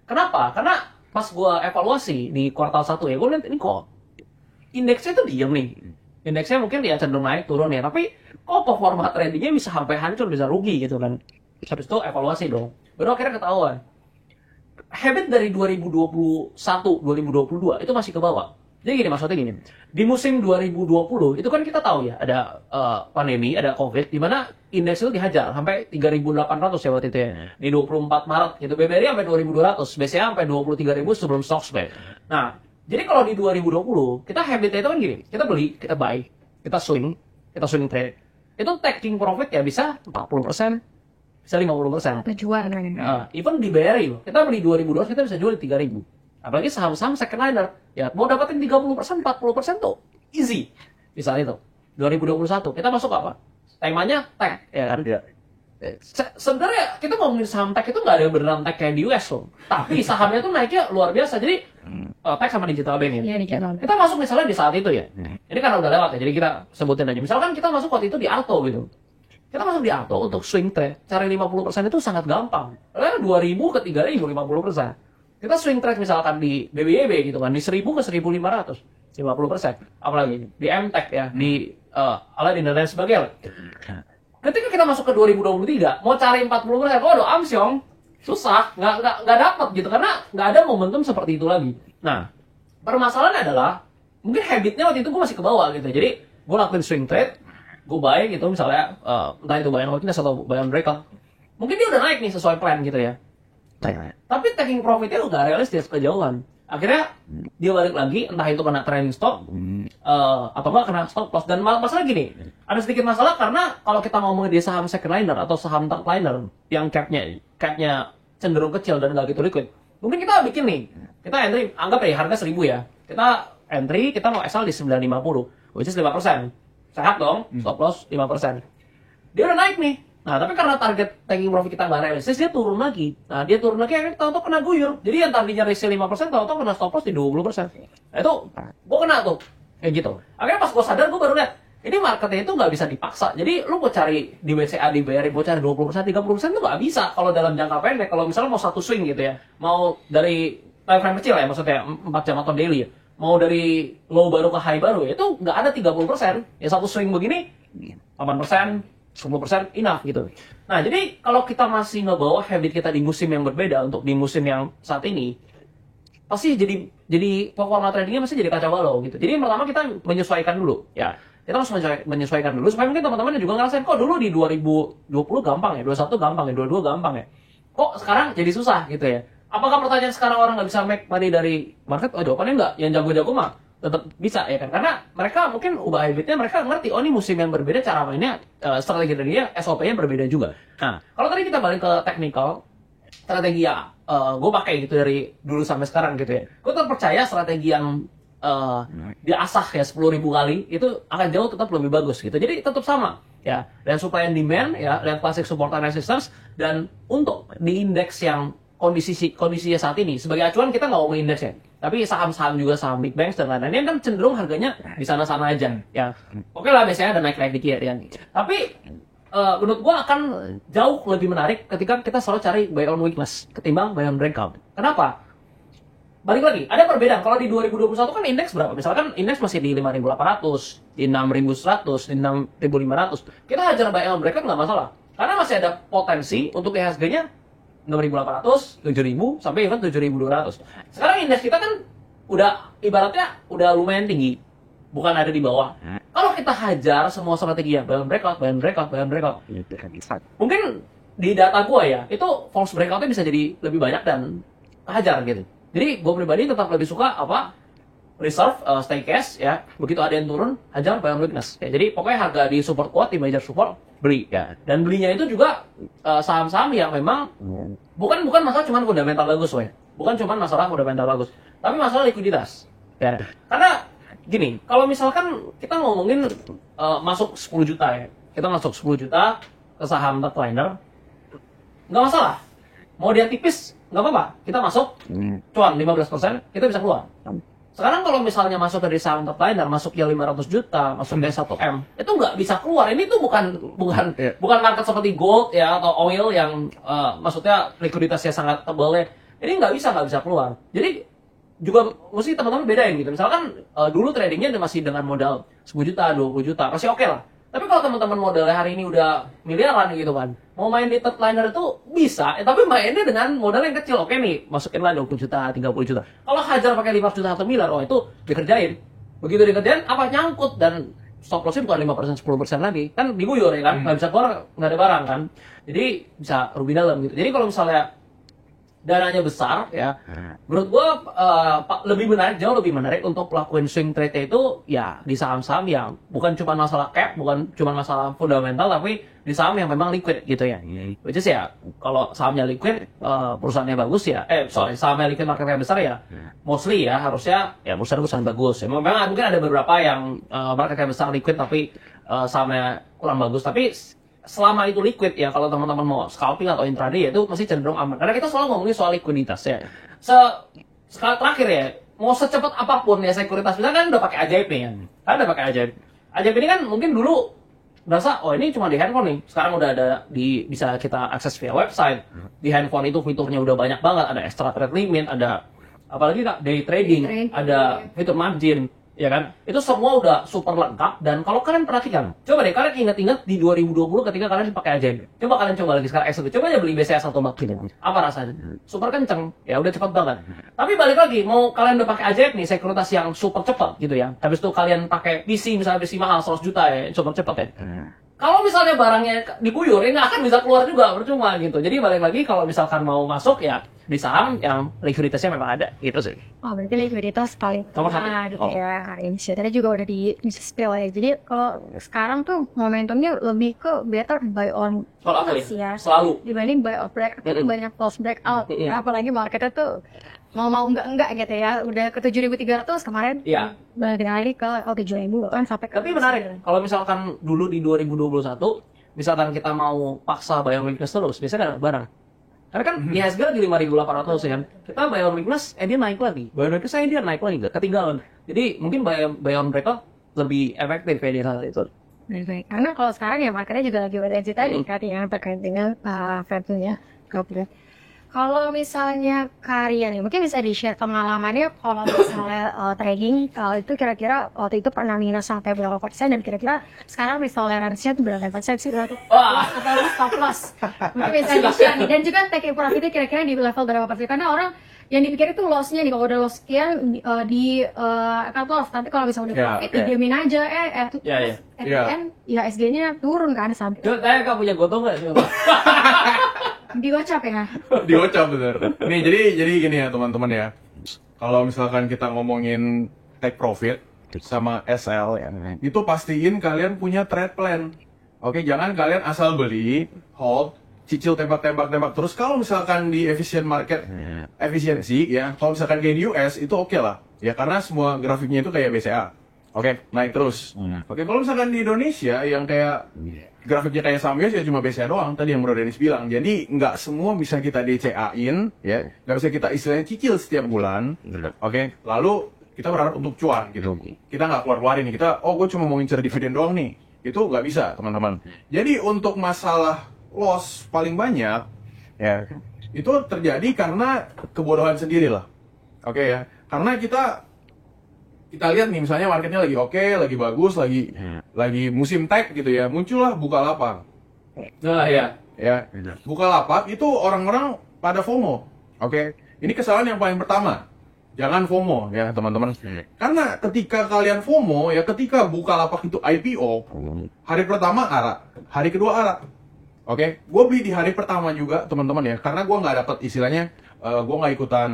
Kenapa? Karena pas gue evaluasi di kuartal 1 ya, gue lihat ini kok indeksnya itu diam nih. Indeksnya mungkin ya cenderung naik turun ya, tapi kok performa tradingnya bisa sampai hancur, bisa rugi gitu kan. Habis itu evaluasi dong. Baru akhirnya ketahuan. Habit dari 2021, 2022 itu masih ke bawah. Jadi gini, maksudnya gini. Di musim 2020 itu kan kita tahu ya, ada pandemi, ada Covid, di mana indeks itu dihajar sampai 3.800 ya waktu itu ya. Di 24 Maret gitu, BBRI sampai 2.200, BCA sampai 23.000 sebelum stock split. Nah, jadi kalau di 2020, kita habitnya itu kan gini, kita beli, kita buy, kita swing trade. Itu taking profit ya bisa 40%, bisa 50%. Tujuan kan. Even di BRI loh, kita beli 2.200, kita bisa jual di 3.000. Apalagi saham-saham second liner, ya mau dapetin 30%, 40% tuh easy. Misalnya itu, 2021, kita masuk apa? Temanya tech, ya kan? Ya. Sebenarnya kita ngomongin saham tech itu nggak ada yang beneran tech kayak di US loh. Tapi sahamnya tuh naiknya luar biasa. Jadi tech sama digital bank Iya, digital. kita masuk misalnya di saat itu ya. Ini kan udah lewat ya, jadi kita sebutin aja. Misalkan kita masuk waktu itu di Arto gitu. Kita masuk di Arto untuk swing trade, cari 50% itu sangat gampang. Karena 2.000 ke 3.000, 50%. Kita swing trade misalkan di BBYB gitu kan, di 1.000 ke 1.500. 50%. Apalagi di MTech ya, di Aladdin dan lain sebagainya. Ketika kita masuk ke 2023, mau cari 40%, waduh amsyong, susah, nggak dapat gitu, karena nggak ada momentum seperti itu lagi. Nah, permasalahannya adalah, mungkin habitnya waktu itu gue masih ke bawah gitu, jadi gue lakuin swing trade, gue buy gitu misalnya, entah itu buy on weakness atau buy on breakout, mungkin dia udah naik nih sesuai plan gitu ya, tapi taking profitnya udah realistis, kejauhan. Akhirnya dia balik lagi, entah itu kena trailing stop atau enggak kena stop loss. Dan masalah gini, ada sedikit masalah karena kalau kita ngomongin di saham second liner atau saham third liner yang capnya cenderung kecil dan nggak gitu liquid, mungkin kita bikin nih, kita entry, anggap ya harga 1000 ya, kita entry, kita mau SL di 950, which is 5%, sehat dong, stop loss 5%. Dia udah naik nih. Nah, tapi karena target taking profit kita nggak realistis, dia turun lagi. Nah, dia turun lagi, akhirnya tahu-tahu kena guyur. Jadi yang tadinya risih 5%, tahu-tahu kena stop loss di 20%. Nah, itu gue kena tuh. Kayak gitu. Akhirnya pas gue sadar, gue baru lihat, ini marketnya itu nggak bisa dipaksa. Jadi, lu mau cari di WCA, di BRI, mau cari 20%, 30% itu nggak bisa kalau dalam jangka pendek. Kalau misalnya mau satu swing gitu ya, mau dari time frame kecil ya, maksudnya 4 jam atau daily ya, mau dari low baru ke high baru ya, itu nggak ada 30%. Ya satu swing begini, 8%, 10% enough gitu. Nah, jadi kalau kita masih ngebawa habit kita di musim yang berbeda untuk di musim yang saat ini, pasti jadi performa tradingnya masih jadi kacau balau gitu. Jadi yang pertama kita menyesuaikan dulu, ya. Kita harus menyesuaikan dulu supaya mungkin teman-teman juga ngerasain kok dulu di 2020 gampang ya, 21 gampang ya, 22 gampang ya. Kok sekarang jadi susah gitu ya. Apakah pertanyaan sekarang orang nggak bisa make money dari market? Oh, jawabannya enggak. Yang jago-jago mah tetap bisa ya kan, karena mereka mungkin ubah habitnya, mereka ngerti oh ini musim yang berbeda, cara mainnya, strategi dia, SOP-nya berbeda juga. Nah, kalau tadi kita balik ke technical strategi ya, gue pakai gitu dari dulu sampai sekarang gitu ya, gue tetap percaya strategi yang diasah ya 10.000 kali itu akan jauh tetap lebih bagus gitu. Jadi tetap sama ya, dan supply and demand ya, dan classic support and resistance, dan untuk di indeks yang kondisinya saat ini sebagai acuan kita nggak ngomongin indeks ya, tapi saham-saham juga, saham big banks dan lain-lain kan cenderung harganya di sana-sana aja ya. Oke lah, biasanya ada naik-naik dikit ya, tapi menurut gua akan jauh lebih menarik ketika kita selalu cari buy on weakness ketimbang buy on breakout. Kenapa? Balik lagi, ada perbedaan. Kalau di 2021 kan indeks berapa? Misalkan indeks masih di 5.800, di 6.100, di 6.500. Kita hajar buy on breakout nggak masalah, karena masih ada potensi untuk IHSG-nya 6.800, 7.000, sampai even 7.200. Sekarang indeks kita kan udah ibaratnya udah lumayan tinggi, bukan ada di bawah. Kalau kita hajar semua strategi ya, buy on breakout, buy on breakout, buy on breakout, mungkin di data gua ya, itu false breakout-nya bisa jadi lebih banyak dan hajar gitu. Jadi gua pribadi tetap lebih suka apa? Reserve, stay cash ya. Begitu ada yang turun, hajar buy on weakness. Ya, jadi pokoknya harga di support kuat, di major support, beli ya. Dan belinya itu juga saham-saham yang memang bukan masalah cuma fundamental bagus, weh. Bukan cuma masalah fundamental bagus, tapi masalah likuiditas. Ya. Karena gini, kalau misalkan kita ngomongin masuk 10 juta ya, kita masuk 10 juta ke saham third liner, nggak masalah. Mau dia tipis, nggak apa-apa. Kita masuk, cuan 15%, kita bisa keluar. Sekarang kalau misalnya masuk dari saham third liner, masuk ya 500 juta, masuk dari 1M, itu nggak bisa keluar. Ini tuh bukan market seperti gold ya atau oil yang maksudnya likuiditasnya sangat tebal ya. Ini nggak bisa keluar. Jadi juga mesti teman-teman bedain gitu. Misalkan dulu tradingnya masih dengan modal 10 juta, 20 juta, masih oke lah. Tapi kalau teman-teman modalnya hari ini udah miliaran gitu kan, mau main di third liner itu bisa, tapi mainnya dengan modal yang kecil. Oke nih, masukin lah 20 juta, 30 juta. Kalau hajar pakai 5 juta atau miliar, oh itu dikerjain. Begitu dikerjain, apa nyangkut, dan stop lossnya bukan 5%, 10% lagi. Kan diguyur ya kan, nggak bisa keluar, nggak ada barang kan. Jadi bisa rugi dalam gitu. Jadi kalau misalnya dananya besar ya, menurut gua jauh lebih menarik untuk pelakuin swing trade itu ya di saham-saham yang bukan cuma masalah cap, bukan cuma masalah fundamental, tapi di saham yang memang liquid gitu ya. Which is ya, kalau sahamnya liquid, perusahaannya bagus ya, sahamnya liquid, marketnya besar ya, mostly ya harusnya ya perusahaan bagus. Ya, memang mungkin ada beberapa yang marketnya besar liquid tapi sahamnya kurang bagus, tapi selama itu liquid ya, kalau teman-teman mau scalping atau intraday ya itu masih cenderung aman, karena kita selalu ngomongin soal likuiditas ya. Sekali terakhir ya, mau secepat apapun ya sekuritas, misalkan kan udah pakai ajaib nih kan udah pakai ajaib. Ajaib ini kan mungkin dulu berasa oh ini cuma di handphone nih, sekarang udah ada bisa kita akses via website. Di handphone itu fiturnya udah banyak banget, ada extra trade limit, ada apalagi kak day trading, ada fitur margin. ya kan? Itu semua udah super lengkap. Dan kalau kalian perhatikan, coba deh kalian ingat-ingat di 2020 ketika kalian pakai AJM. Coba kalian coba lagi sekarang S1, coba aja beli BCA 1 Mark ini. Apa rasanya? Super kenceng, ya udah cepet banget. Tapi balik lagi, mau kalian udah pakai AJM nih, sekuritas yang super cepet gitu ya. Habis itu kalian pakai PC, misalnya PC mahal 100 juta ya, super cepet ya. Kalau misalnya barangnya diguyur, ini nggak akan bisa keluar juga, percuma gitu. Jadi balik lagi kalau misalkan mau masuk ya di saham yang likuiditasnya memang ada, gitu sih. Oh, berarti likuiditas paling Nomor satu. gitu ya hari ini. Tadi juga udah di spill ya. Jadi kalau sekarang tuh momentumnya lebih ke better buy on Soal apa plus ya? ya. Selalu. Dibanding buy on break, itu banyak false breakout. Apalagi marketnya tuh mau enggak gitu ya. Udah ke 7.300 kemarin. Iya. Balik lagi ke 7.000 kan sampai ke. Tapi menarik, kalau misalkan dulu di 2021, misalkan kita mau paksa buy on weakness terus, biasanya ada barang. Karena kan IHSG lagi 5.800 ya kan, kita buy on weakness, dia naik lagi. Buy on weakness, dia naik lagi, nggak ketinggalan. Jadi mungkin buy on breakout lebih efektif ya di hal itu. Baik. Karena kalau sekarang ya marketnya juga lagi bertensi tadi kan yang terkait dengan Fed-nya. Kalau misalnya Karya nih, mungkin bisa di-share pengalamannya kalau misalnya trading, itu kira-kira waktu itu pernah minus sampai berapa persen dan kira-kira sekarang risk tolerance-nya itu berapa persen sih? Wah. Atau stop loss? Mungkin bisa di-share nih. Dan juga take profit itu kira-kira di level berapa persen? Karena orang yang dipikir itu loss-nya nih, kalau udah loss sekian di cut loss, tapi kalau misalnya udah profit, didiemin aja, SG-nya turun kan sampai. Coba tanya kau punya gotong nggak? Digocap ya? Digocap bener. Nih jadi gini ya teman-teman ya. Kalau misalkan kita ngomongin take profit sama SL ya, itu pastiin kalian punya trade plan. Oke, jangan kalian asal beli, hold, cicil tembak terus. Kalau misalkan di efficient market, efisiensi ya, kalau misalkan kayak di US itu oke lah. Ya karena semua grafiknya itu kayak BCA. Oke, naik terus. Oke, kalau misalkan di Indonesia yang kayak grafiknya kayak saham ya cuma BCA doang, tadi yang Bro Dennis bilang. Jadi nggak semua bisa kita DCA-in, ya, nggak bisa kita istilahnya cicil setiap bulan. Oke, lalu kita berharap untuk cuan gitu. Kita nggak keluar-keluarin nih, kita, gue cuma mau ngincer dividen doang nih. Itu nggak bisa, teman-teman. Jadi untuk masalah loss paling banyak, ya, itu terjadi karena kebodohan sendiri lah. Oke ya, karena kita lihat nih misalnya marketnya lagi oke, lagi bagus, lagi musim tech gitu ya, muncullah Bukalapak. Nah ya. Bukalapak itu orang-orang pada FOMO. Oke. Ini kesalahan yang paling pertama. Jangan FOMO ya teman-teman. Karena ketika kalian FOMO ya, ketika Bukalapak itu IPO, hari pertama ARA, hari kedua ARA. Oke, gue beli di hari pertama juga teman-teman ya, karena gue nggak dapat istilahnya, gue nggak ikutan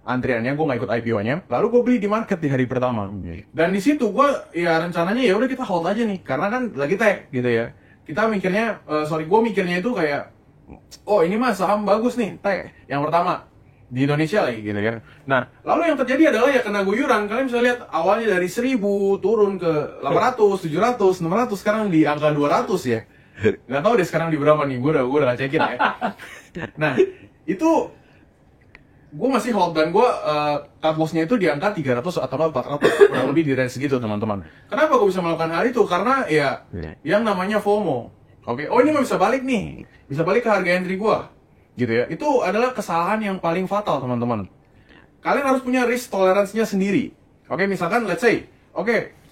antriannya, gue nggak ikut IPO-nya. Lalu gue beli di market di hari pertama. Dan di situ gue ya rencananya ya udah kita hold aja nih, karena kan lagi tag gitu ya. Kita mikirnya, gue mikirnya itu kayak, oh ini mah saham bagus nih, tag yang pertama di Indonesia lagi gitu ya. Nah, lalu yang terjadi adalah ya kena guyuran. Kalian bisa lihat awalnya dari 1000 turun ke 800, 700, 600, sekarang di angka 200 ya. Nggak tahu deh sekarang di berapa nih, gue udah ngecekin ya. Nah, itu gue masih hold dan gue cut loss-nya itu di angka 300 atau 400, kurang lebih di range segitu teman-teman. Kenapa gue bisa melakukan hal itu? Karena ya yang namanya FOMO. Oke, oh ini mah bisa balik nih, bisa balik ke harga entry gue, gitu ya. Itu adalah kesalahan yang paling fatal teman-teman. Kalian harus punya risk tolerance-nya sendiri. Oke, misalkan let's say,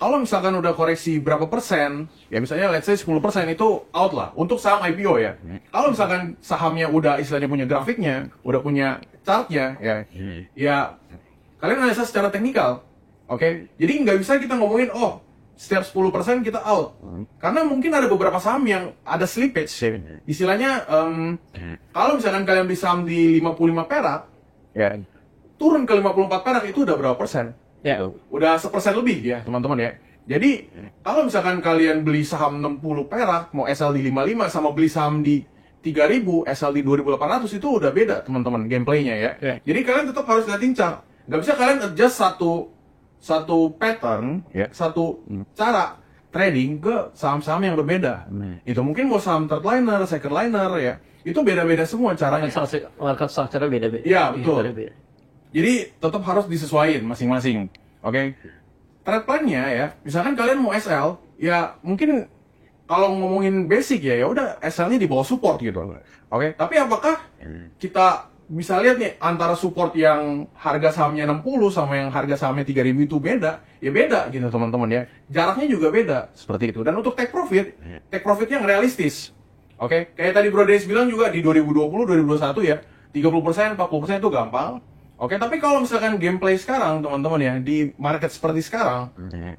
kalau misalkan udah koreksi berapa persen, ya misalnya let's say 10% itu out lah untuk saham IPO ya. Kalau misalkan sahamnya udah istilahnya punya grafiknya, udah punya chartnya, ya kalian analisa secara teknikal. Oke, jadi nggak bisa kita ngomongin setiap 10% kita out. Karena mungkin ada beberapa saham yang ada slippage. Istilahnya, kalau misalkan kalian beli saham di 55 perak, ya turun ke 54 perak itu udah berapa persen? Ya, udah 1% lebih ya teman-teman ya. Jadi kalau misalkan kalian beli saham 60 perak, mau SL di 55 sama beli saham di 3000, SL di 2800 itu udah beda teman-teman gameplaynya ya. Jadi kalian tetap harus liatin chart. Nggak bisa kalian adjust satu pattern, satu cara trading ke saham-saham yang berbeda. Itu mungkin mau saham third liner, second liner ya. Itu beda-beda semua caranya. Market structure beda-beda. Iya, betul. Jadi tetap harus disesuaikan masing-masing. Oke. Trade plan-nya ya, misalkan kalian mau SL, ya mungkin kalau ngomongin basic ya udah SL-nya di bawah support gitu. Oke. Tapi apakah kita bisa lihat nih antara support yang harga sahamnya 60 sama yang harga sahamnya 3.000 itu beda. Ya beda gitu teman-teman ya. Jaraknya juga beda seperti itu. Dan untuk take profitnya yang realistis. Oke, kayak tadi Bro Dennis bilang juga di 2020, 2021 ya, 30%, 40% itu gampang. Oke, tapi kalau misalkan gameplay sekarang teman-teman ya, di market seperti sekarang,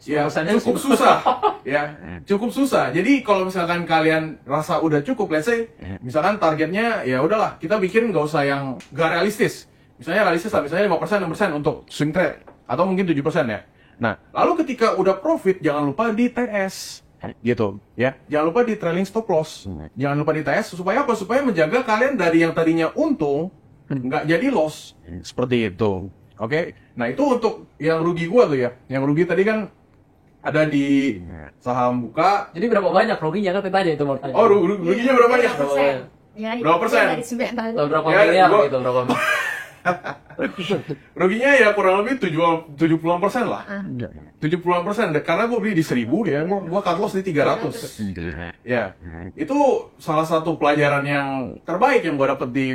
ya cukup susah. Ya, cukup susah. Jadi kalau misalkan kalian rasa udah cukup, let's say, misalkan targetnya ya udahlah, kita bikin nggak usah yang nggak realistis. Misalnya realistis lah, misalnya 5%, 6% untuk swing trade, atau mungkin 7% ya. Nah, lalu ketika udah profit, jangan lupa di TS. Gitu ya, jangan lupa di trailing stop loss, jangan lupa di TS supaya apa? Supaya menjaga kalian dari yang tadinya untung nggak jadi loss seperti itu. Oke, nah itu untuk yang rugi gua tuh ya, yang rugi tadi kan ada di saham buka. Jadi berapa banyak ruginya kan tanya itu mau tanya. Oh, ruginya berapa banyak? Ya, Berapa persen? dari 9 tahun. Berapa Ya, miliar gua- gitu, berapa? Ruginya ya kurang lebih 70-an% lah. 70-an%, karena gue beli di 1.000 ya, gue cut loss di 300. Ya, itu salah satu pelajaran yang terbaik yang gue dapet di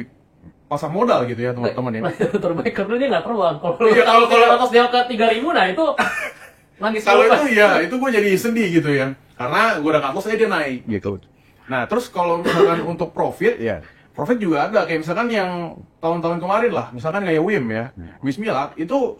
pasar modal gitu ya teman-teman ya. Terbaik karena dia nggak terbang. Iya, kalau- atas dia ke 3.000, nah itu nangis Kalau semua. itu ya, itu gue jadi sedih gitu ya, karena gue udah cut loss dia naik gitu. Nah, terus kalau misalkan untuk profit ya, profit juga ada, kayak misalkan yang tahun-tahun kemarin lah, misalkan kayak WIM ya, Wismilak, itu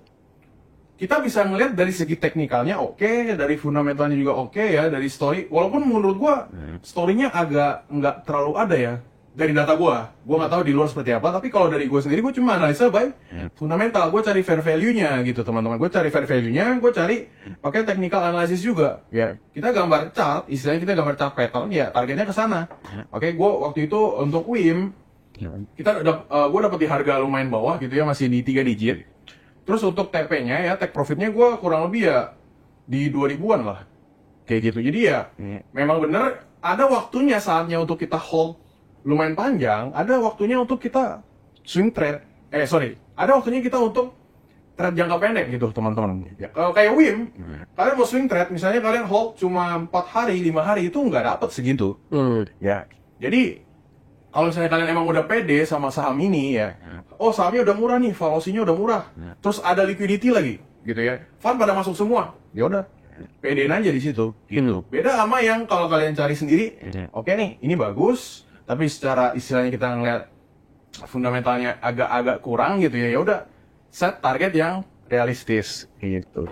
kita bisa ngelihat dari segi teknikalnya oke, dari fundamentalnya juga oke ya, dari story, walaupun menurut gua story-nya agak nggak terlalu ada ya, dari data gua nggak tahu di luar seperti apa, tapi kalau dari gua sendiri gua cuma analisa by fundamental, gua cari fair value-nya gitu teman-teman, gua cari fair value-nya, gua cari pakai technical analysis juga, ya kita gambar chart, istilahnya kita gambar chart pattern, ya targetnya ke sana. Oke, gua waktu itu untuk WIM gue dapet di harga lumayan bawah gitu ya, masih di 3 digit. Terus untuk TP-nya ya, take profit-nya gue kurang lebih ya di 2000-an lah. Kayak gitu. Jadi ya memang bener ada waktunya saatnya untuk kita hold lumayan panjang, ada waktunya untuk kita swing trade. Ada waktunya kita untuk trade jangka pendek gitu teman-teman. Ya, kalau kayak WIM, kalian mau swing trade, misalnya kalian hold cuma 4 hari, 5 hari itu nggak dapet segitu. Ya, jadi kalau misalnya kalian emang udah pede sama saham ini ya, oh sahamnya udah murah nih, valuasinya udah murah, terus ada liquidity lagi, gitu ya, fund pada masuk semua, ya udah, pedein aja di situ, gitu. Beda sama yang kalau kalian cari sendiri, oke nih, ini bagus, tapi secara istilahnya kita ngeliat fundamentalnya agak-agak kurang gitu ya, ya udah, set target yang realistis, gitu.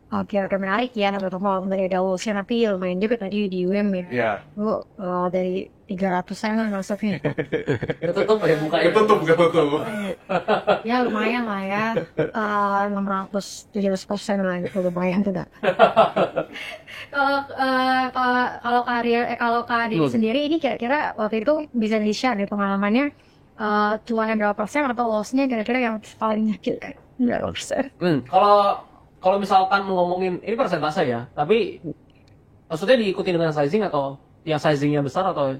Oke, menarik ya, ngomong dari evaluasi, tapi lumayan juga tadi di UM ya. Ya, Gue dari 300-an masuknya. Ketutup ya bukanya. ketutup. Ya lumayan lah ya, 600-700% lah itu lumayan tuh. Kalau kalau Kak Dini sendiri ini kira-kira waktu itu bisa di-share nih pengalamannya, cuannya berapa persen atau loss-nya kira-kira yang paling menyakitkan berapa persen? Kalau misalkan ngomongin ini persentase ya, tapi maksudnya diikuti dengan sizing atau yang sizingnya besar atau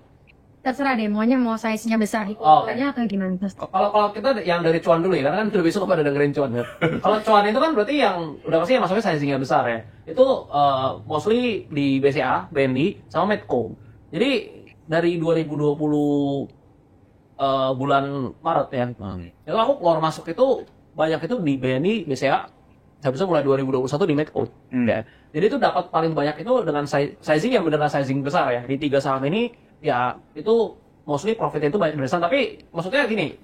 Terserah deh, maunya mau size-nya besar itu, Oh, oke. atau gimana? kalau kita yang dari cuan dulu ya, karena kan lebih suka pada dengerin cuan ya. Kalau cuan itu kan berarti yang udah pasti yang masuknya sizingnya besar ya. Itu mostly di BCA, BNI, sama Medco. Jadi dari 2020 bulan Maret ya, itu aku keluar masuk itu banyak itu di BNI, BCA, habisnya mulai 2021 di Medco. Ya. Jadi itu dapat paling banyak itu dengan sizing yang beneran sizing besar ya. Di 3 saham ini ya itu mostly profitnya itu banyak besar, tapi maksudnya gini,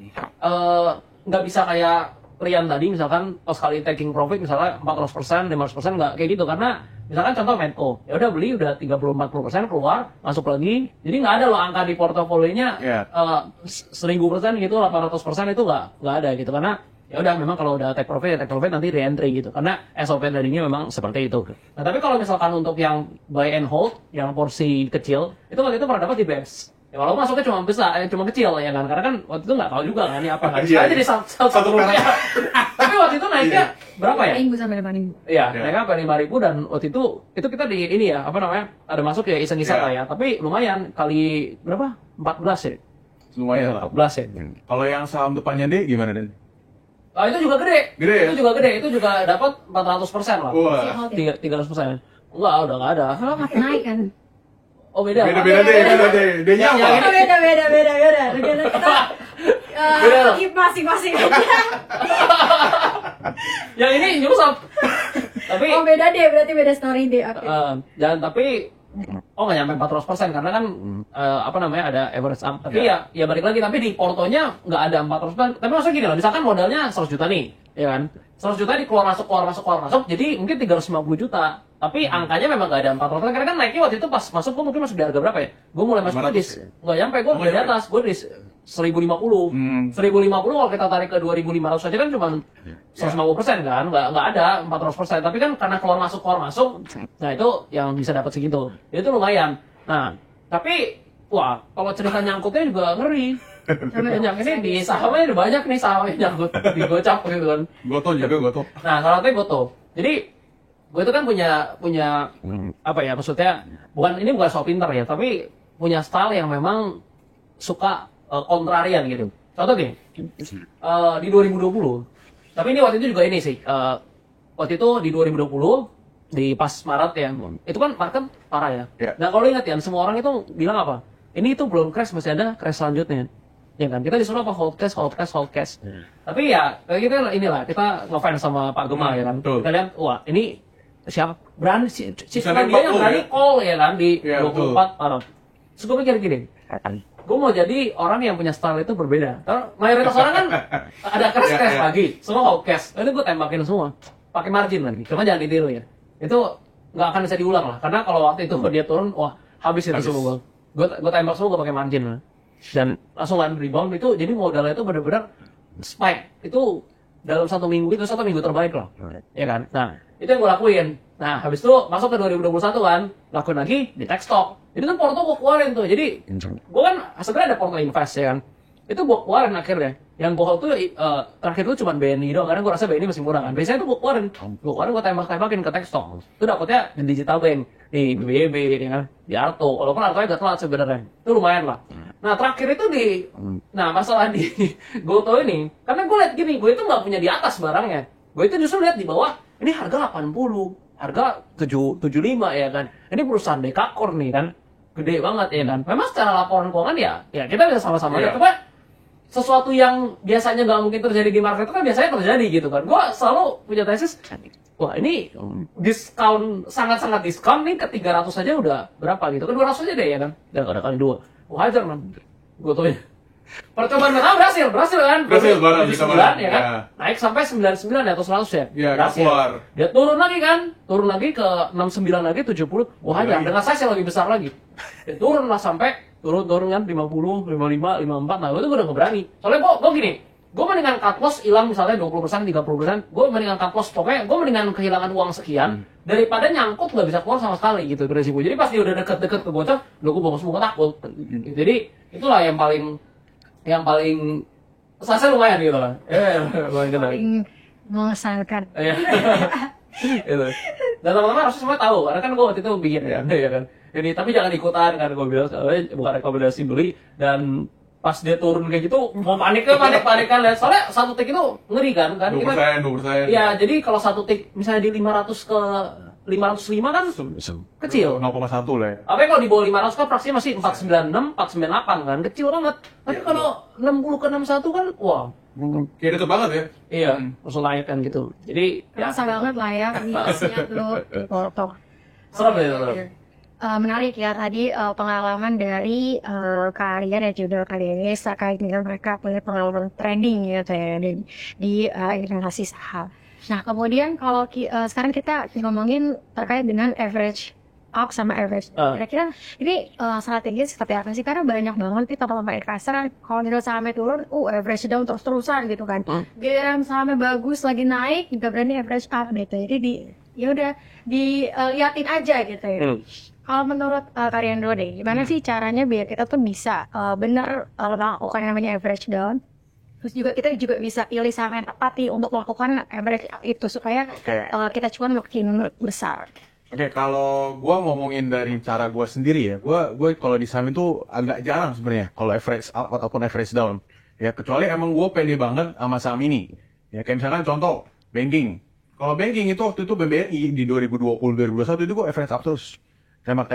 nggak bisa kayak Rian tadi misalkan pas kali taking profit misalnya 400%, 500% nggak kayak gitu, karena misalkan contoh Medco, ya udah beli udah 30-40% keluar masuk lagi, jadi nggak ada loh angka di portofolionya 1000% gitu, 800% itu nggak ada gitu, karena ya udah memang kalau udah take profit nanti re-entry gitu, karena SOP tadinya memang seperti itu. Nah tapi kalau misalkan untuk yang buy and hold yang porsi kecil itu waktu itu pernah dapat di BEPS ya, walaupun masuknya cuma besar cuma kecil ya kan, karena kan waktu itu nggak tahu juga kan ini apa nggak bisa jadi satu rupiah. Tapi waktu itu naiknya berapa ya? 5.000 sampai 5.000. Iya, naiknya sampai 5.000, dan waktu itu kita di ini ya apa namanya, ada masuk ya iseng-iseng lah ya, tapi lumayan kali berapa, 14 ya, Lumayan lah. 14 ya. Kalau yang saham depannya deh gimana deh? Itu juga gede. Gede ya? Itu juga gede. Itu juga dapat 400% lah. Wah. 300%. Enggak, udah enggak ada. Kalau masih naik kan? Beda Oh, beda. deh. D-nya Yang apa? ini Beda. Rencana kita Beda dong. Masing-masing. Yang ini nyusap. Tapi Oh beda deh, berarti beda story deh. Oke. jangan tapi nggak nyampe 400% karena kan apa namanya ada average up. Tapi ya balik lagi tapi di portonya nggak ada 400%. Tapi maksudnya gini loh, misalkan modalnya 100 juta nih, ya kan? 100 juta di keluar masuk, jadi mungkin 350 juta. Tapi angkanya memang nggak ada 400%. Karena kan naiknya waktu itu pas masuk gue mungkin masuk di harga berapa ya? Gue mulai masuk di nggak nyampe, gue udah di atas, gue di 1050. 1050 kalau kita tarik ke 2500 aja kan cuma 150% kan, nggak ada 400%. Tapi kan karena keluar masuk, nah itu yang bisa dapat segitu. Itu lumayan. Nah, tapi wah kalau cerita nyangkutnya juga ngeri. Yang ini di sahamnya udah banyak nih sahamnya nyangkut di gocap gitu kan. Goto. Nah, salah satunya Goto. Jadi gue itu kan punya apa ya, maksudnya bukan soal pintar ya, tapi punya style yang memang suka kontrarian gitu. Contoh gini, di 2020, tapi ini waktu itu juga ini sih, waktu itu di 2020 di pas Maret ya, itu kan market parah ya. Nah kalau ingat ya, semua orang itu bilang apa? Ini itu belum crash, masih ada crash selanjutnya. Ya kan, kita disuruh apa hold cash. Tapi ya kita inilah kita ngefans sama Pak Gema ya kan. Kita lihat wah ini siapa berani sistem dia yang berani call ya kan di 24 Maret. Terus gue mikir gini, gue mau jadi orang yang punya style itu berbeda. Karena mayoritas orang kan ada cash lagi, semua hold cash. Ini gue tembakin semua, pakai margin lagi. Cuma jangan ditiru ya. Itu nggak akan bisa diulang lah. Karena kalau waktu itu dia turun, wah habis itu semua. Gue tembak semua, gue pakai margin lah. Dan langsung kan rebound itu, jadi modalnya itu benar-benar spike itu dalam 1 minggu, itu 1 minggu terbaik loh, ya kan? Nah itu yang gue lakuin. Nah habis itu masuk ke 2021 kan, lakuin lagi di tech stock. Jadi tuh porto gue keluarin tuh. Jadi gue kan sebenarnya ada porto invest ya kan, itu gue keluarin akhirnya. Yang gue hold tuh terakhir tuh cuma BNI doang, karena gue rasa BNI masih murah kan. Biasanya tuh gue keluarin, gue tembak-tembakin ke tech stock. Itu dapetnya di digital bank, di BBB, ya kan, di Arto. Walaupun Artonya gak telat sebenarnya, itu lumayan lah. Nah terakhir itu nah masalah di Goto ini, karena gue liat gini, gue itu nggak punya di atas barangnya, gue itu justru lihat di bawah, ini harga 80, harga 75 ya kan, ini perusahaan Dekakor nih kan, gede banget ya kan, memang secara laporan keuangan ya kita bisa sama-sama lihat, cuma sesuatu yang biasanya nggak mungkin terjadi di market itu kan biasanya terjadi gitu kan, gue selalu punya tesis, wah ini diskon, sangat-sangat diskon nih, ke 300 aja udah berapa gitu, ke 200 aja deh ya kan, dan ada kali 2. Hajar man, gue tuh ya. Percobaan pertama berhasil kan? Berhasil barang bisa 9 ya kan? Naik sampai 99 ya atau 100 ya? Iya, berhasil. keluar. Dia turun lagi kan? Turun lagi ke 69 lagi 70. Wah hajar, dengan size yang lebih besar lagi. Dia turun lah sampai turun kan 50, 55, 54. Nah, itu gue udah gak berani. Soalnya gue gini, gue mendingan cut loss hilang misalnya 20%, 30%, gue mendingan cut loss, pokoknya gue mendingan kehilangan uang sekian daripada nyangkut nggak bisa keluar sama sekali gitu beresiko. Jadi pas dia udah deket-deket ke bocor, gue bawa semua takut. Jadi itulah yang paling saya lumayan gitu lah. Paling mengesankan. Iya. Itu. Dan teman-teman harusnya semua tahu, karena kan gue waktu itu bikin ya kan. Ini tapi jangan ikutan karena gue bilang bukan rekomendasi beli, dan pas dia turun kayak gitu mau panik kan lihat, soalnya satu tick itu ngeri kan 2%. Iya, jadi kalau satu tick misalnya di 500 ke 505 kan kecil, 0,1 lah ya. tapi kalau di bawah 500 kan fraksinya masih 496 498 kan, kecil banget. Tapi kalau 60 ke 61 kan wah Kayak deket banget ya. iya langsung naik kan gitu. Jadi Kerasa banget lah ya, bisnya tuh dipotong. serem ya. Menarik ya tadi pengalaman dari kalian dan juga kalian terkait dengan mereka punya pengalaman trading ya di investasi saham. Nah kemudian kalau sekarang kita ngomongin terkait dengan average up sama average down. Kira-kira ini strateginya seperti apa sih? Karena banyak banget nih teman-teman investor kalau misalnya sahamnya turun, average down terus-terusan gitu kan. Giliran sahamnya bagus lagi naik juga berani average up gitu. Jadi ya udah diliatin aja gitu ya. Kalau menurut kalian dulu deh, gimana sih caranya biar kita tuh bisa benar melakukan yang namanya average down, terus juga kita juga bisa pilih saham yang tepat nih untuk melakukan average up itu supaya kita cuan makin besar. Oke, kalau gue ngomongin dari cara gue sendiri ya, gue kalau di saham itu agak jarang sebenarnya kalau average up ataupun average down. Ya kecuali emang gue pede banget sama saham ini. Ya kayak misalkan contoh banking. Kalau banking itu waktu itu BBRI di 2020-2021 itu gue average up terus. Tembak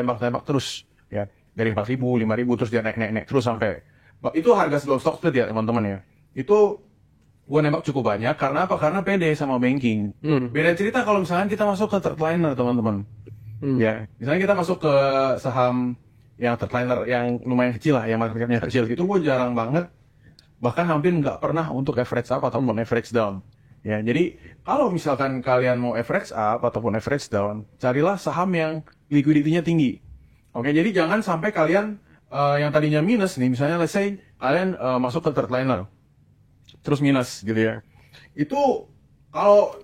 terus ya dari 4.000, 5.000 terus dia naik terus sampai itu harga slow stock split ya teman-teman ya. itu gue nembak cukup banyak. Karena apa? Karena pede sama banking. Beda cerita kalau misalkan kita masuk ke third liner, teman-teman. Ya, misalnya kita masuk ke saham yang third liner yang lumayan kecil lah, yang market cap-nya kecil, itu gue jarang banget, bahkan hampir nggak pernah untuk average up ataupun average down. Ya, jadi kalau misalkan kalian mau average up ataupun average down, carilah saham yang liquidity-nya tinggi. Oke, jadi jangan sampai kalian yang tadinya minus nih, misalnya let's say kalian masuk ke third liner, terus minus gitu ya. Itu kalau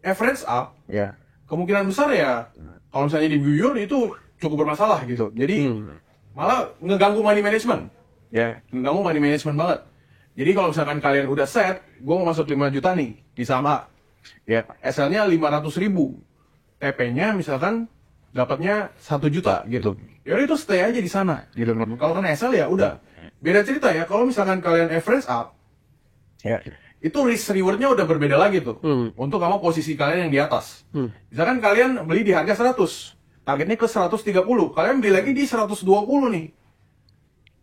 average up, ya kemungkinan besar ya, kalau misalnya diguyur itu cukup bermasalah gitu. Jadi malah ngeganggu money management. Ya, ngeganggu money management banget. Jadi kalau misalkan kalian udah set, gue mau masuk 5 juta nih di saham A. Ya, SL-nya 500.000. TP-nya misalkan dapatnya 1 juta gitu. Ya itu stay aja di sana gitu. Kalau kan SL ya udah. Beda cerita ya, kalau misalkan kalian average up, ya itu risk reward-nya udah berbeda lagi tuh. Untuk kamu posisi kalian yang di atas. Misalkan kalian beli di harga 100, targetnya ke 130, kalian beli lagi di 120 nih.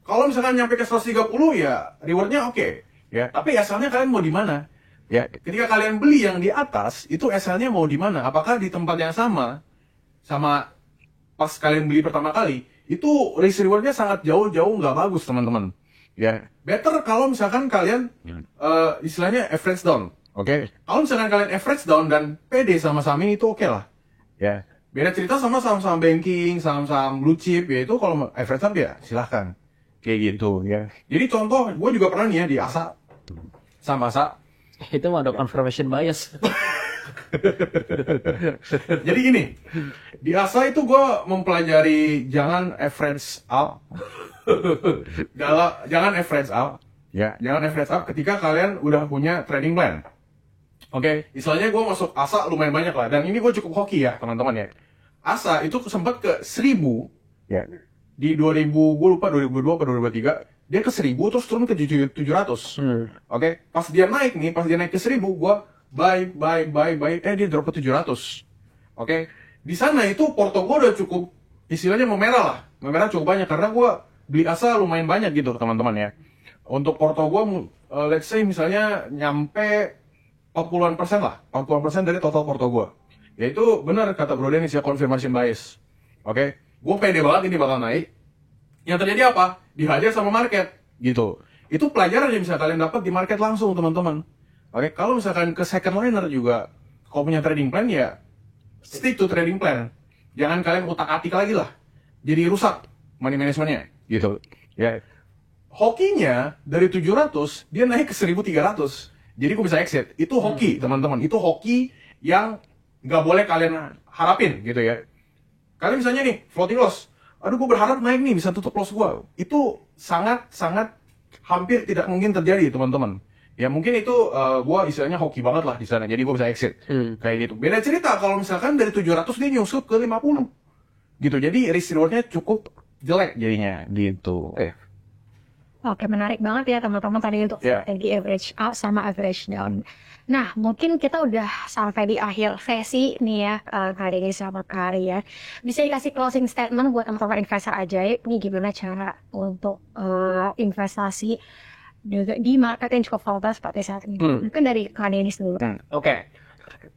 Kalau misalkan nyampe ke 130 ya rewardnya oke. Ya, tapi asalnya kalian mau di mana? Ya, ketika kalian beli yang di atas, itu asalnya mau di mana? Apakah di tempat yang sama pas kalian beli pertama kali? Itu risk rewardnya sangat jauh-jauh nggak bagus, teman-teman. Ya, better kalau misalkan kalian istilahnya average down. Oke. Kalau misalkan kalian average down dan pede sama saham ini itu oke lah. Ya. Beda cerita sama saham-saham banking, saham-saham blue chip, ya itu kalau average down ya silahkan. Kayak gitu ya. Jadi contoh, gue juga pernah nih ya di ASA, sama ASA. Itu mah ada confirmation bias. Jadi gini, di ASA itu gue mempelajari jangan average up, jangan average up, ya, jangan average up ketika kalian udah punya trading plan. Oke, istilahnya gue masuk ASA lumayan banyak lah, dan ini gue cukup hoki ya teman-teman ya. ASA itu sempat ke 1000, ya. Di 2000, gue lupa 2002 atau 2003, dia ke 1000 terus turun ke 700. Oke, pas dia naik ke 1000, gue buy, dia drop ke 700. Oke, di sana itu porto gue udah cukup, istilahnya memerah cukup banyak, karena gue beli ASA lumayan banyak gitu teman-teman ya. Untuk porto gue, let's say misalnya nyampe 40% lah, 40% dari total porto gue. Ya itu benar kata Bro Dennis ya, confirmation bias. Oke. Gue pede banget ini bakal naik. Yang terjadi apa? Dihajar sama market gitu. Itu pelajaran yang bisa kalian dapat di market langsung, teman-teman. Oke, kalau misalkan ke second liner juga, kalau punya trading plan ya stick to trading plan. Jangan kalian utak-atik lagi lah. Jadi rusak money managementnya gitu. Ya. Hokinya dari 700 dia naik ke 1300. Jadi gue bisa exit. Itu hoki, teman-teman. Itu hoki yang nggak boleh kalian harapin gitu ya. Kalian misalnya nih, floating loss. Aduh, gue berharap naik nih, bisa tutup loss gue. Itu sangat hampir tidak mungkin terjadi, teman-teman. Ya mungkin itu gue istilahnya hoki banget lah di sana. Jadi gue bisa exit. Kayak gitu. Beda cerita kalau misalkan dari 700 dia nyusup ke 50. Gitu. Jadi risk reward-nya cukup jelek jadinya. Gitu. Oke, menarik banget ya teman-teman tadi untuk strategi average up sama average down. Nah, mungkin kita udah sampai di akhir sesi nih ya kali ini sama Kak Ari ya. Bisa dikasih closing statement buat teman-teman investor ajaib nih, gimana cara untuk investasi di market yang cukup volatile seperti saat ini. Mungkin dari Kak Dennis dulu. Oke.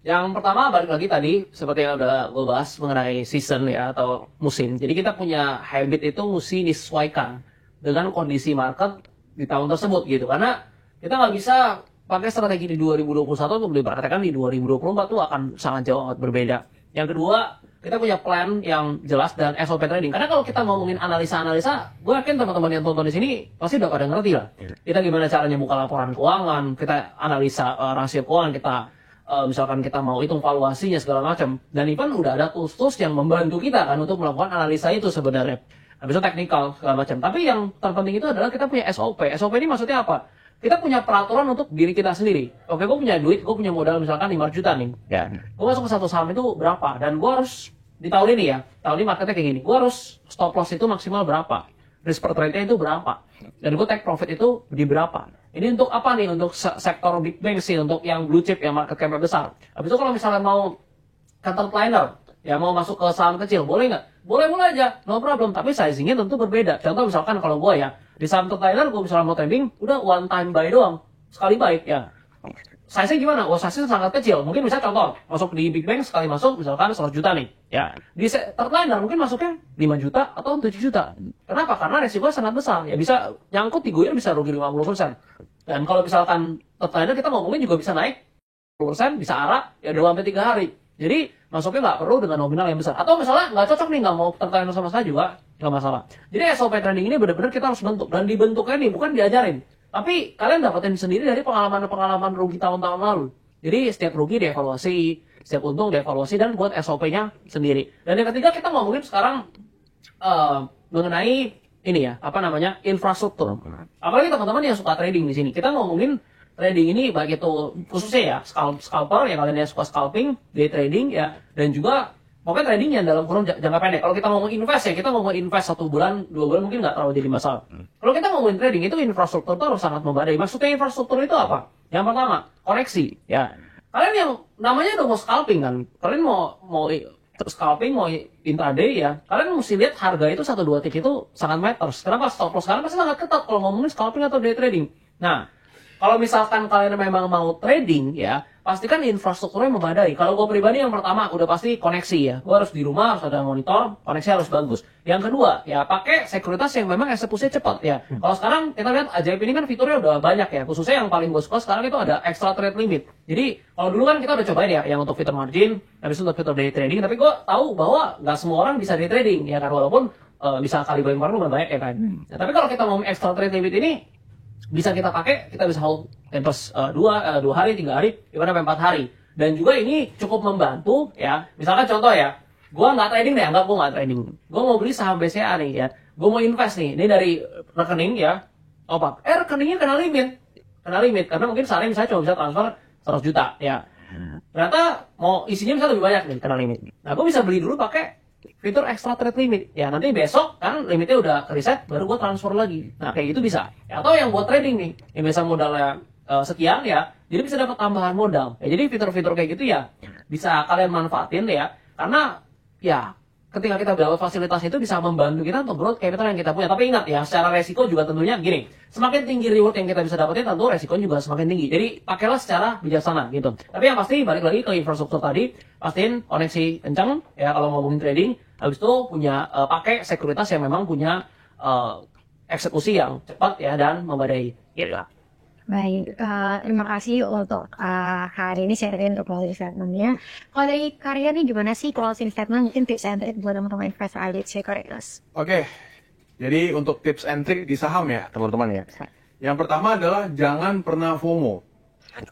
Yang pertama balik lagi tadi seperti yang udah gue bahas mengenai season ya atau musim. Jadi kita punya habit itu mesti disesuaikan dengan kondisi market di tahun tersebut gitu. Karena kita nggak bisa pakai strategi di 2021 untuk dipraktekkan di 2024 tuh akan sangat jauh berbeda. Yang kedua, kita punya plan yang jelas dan SOP trading. Karena kalau kita ngomongin analisa-analisa, gue yakin teman-teman yang tonton di sini pasti udah pada ngerti lah. Kita gimana caranya buka laporan keuangan, kita analisa rasio keuangan, kita misalkan kita mau hitung valuasinya segala macam. Dan even udah ada tools-tools yang membantu kita kan untuk melakukan analisa itu sebenarnya. Habis itu teknikal segala macam. Tapi yang terpenting itu adalah kita punya SOP. SOP ini maksudnya apa? Kita punya peraturan untuk diri kita sendiri. Oke, gue punya duit, gue punya modal misalkan 5 juta nih. Ya. Gue masuk ke satu saham itu berapa? Dan gue harus di tahun ini ya, tahun ini marketnya kayak gini. Gue harus stop loss itu maksimal berapa? Risk per trade-nya itu berapa? Dan gue take profit itu di berapa? Ini untuk apa nih? Untuk sektor big bank sih, untuk yang blue chip, yang market cap besar. Habis itu kalau misalnya mau third liner, ya mau masuk ke saham kecil, boleh nggak? Boleh aja, no problem. Tapi sizingnya tentu berbeda. Contoh misalkan kalau gue ya, Di saham Thailand gue misalnya mau trading, udah one time buy doang, sekali buy ya. Size-nya gimana? Oh, size-nya sangat kecil. Mungkin misalnya contoh, masuk di Big Bang sekali masuk misalkan 100 juta nih. Ya. Di Thailand mungkin masuknya 5 juta atau 7 juta. Kenapa? Karena resikonya sangat besar. Ya bisa nyangkut di goyer bisa rugi 50%. Dan kalau misalkan Thailand kita ngomongin juga bisa naik 10%, bisa arah ya 2-3 hari. Jadi masuknya nggak perlu dengan nominal yang besar. Atau misalnya nggak cocok nih, nggak mau Thailand sama saya juga nggak masalah. Jadi SOP trading ini benar-benar kita harus bentuk, dan dibentuknya nih bukan diajarin. Tapi kalian dapetin sendiri dari pengalaman-pengalaman rugi tahun-tahun lalu. Jadi setiap rugi dievaluasi, setiap untung dievaluasi, dan buat SOP-nya sendiri. Dan yang ketiga kita ngomongin sekarang mengenai ini ya, apa namanya, infrastruktur. Apalagi teman-teman yang suka trading di sini. Kita ngomongin trading ini baik itu khususnya ya scalper ya, kalian yang suka scalping, day trading ya, dan juga pokoknya trading yang dalam kurun jangka pendek. Kalau kita ngomong invest ya, kita ngomong invest 1 bulan, 2 bulan mungkin nggak terlalu jadi masalah. Kalau kita ngomongin trading itu infrastruktur itu harus sangat memadai. Maksudnya infrastruktur itu apa? Yang pertama, koneksi ya. Kalian yang namanya udah mau scalping kan, kalian mau scalping, mau intraday ya, kalian mesti lihat harga itu 1-2 tick itu sangat matters. Kenapa? Stop loss kalian pasti sangat ketat kalau ngomongin scalping atau day trading. Nah, kalau misalkan kalian memang mau trading ya, pastikan infrastrukturnya memadai. Kalau gue pribadi yang pertama udah pasti koneksi ya. Gue harus di rumah, harus ada monitor, koneksi harus bagus. Yang kedua ya pakai sekuritas yang memang eksekusinya cepat ya. Kalau sekarang kita lihat Ajaib ini kan fiturnya udah banyak ya. Khususnya yang paling gue suka sekarang itu ada extra trade limit. Jadi kalau dulu kan kita udah cobain ya yang untuk fitur margin, habis itu untuk fitur day trading. Tapi gue tahu bahwa nggak semua orang bisa day trading ya kan, walaupun bisa kali bayar lumayan banyak ya kan. Nah, tapi kalau kita mau extra trade limit ini bisa kita pakai, kita bisa hold tempos 2 hari, 3 hari, gimana 4 hari. Dan juga ini cukup membantu ya. Misalkan contoh ya, gua nggak trading deh, anggap gua nggak trading. Gua mau beli saham BCA nih ya. Gua mau invest nih, ini dari rekening ya. Rekeningnya kena limit karena mungkin sehari misalnya cuma bisa transfer 100 juta ya. Ternyata mau isinya bisa lebih banyak nih, kena limit. Nah, gua bisa beli dulu pakai fitur extra trade limit ya, nanti besok kan limitnya udah reset baru gue transfer lagi. Nah kayak gitu bisa ya. Atau yang buat trading nih yang biasa modalnya sekian ya, jadi bisa dapat tambahan modal ya. Jadi fitur-fitur kayak gitu ya bisa kalian manfaatin ya, karena ya ketika kita dapat fasilitas itu bisa membantu kita untuk growth capital yang kita punya. Tapi ingat ya, secara resiko juga tentunya gini, semakin tinggi reward yang kita bisa dapetin tentu resikonya juga semakin tinggi. Jadi pakailah secara bijaksana gitu. Tapi yang pasti balik lagi ke infrastruktur tadi, pastiin koneksi kencang ya kalau ngomongin trading. Habis itu punya pakai sekuritas yang memang punya eksekusi yang cepat ya dan memadai gitu lah. Baik, terima kasih untuk hari ini sharing untuk closing statement-nya. Kalau dari Karya nih gimana sih closing statement, mungkin tips and trick buat teman-teman investor Ajaib Sekuritas? Oke, jadi untuk tips and trick di saham ya teman-teman ya. Yang pertama adalah jangan pernah FOMO.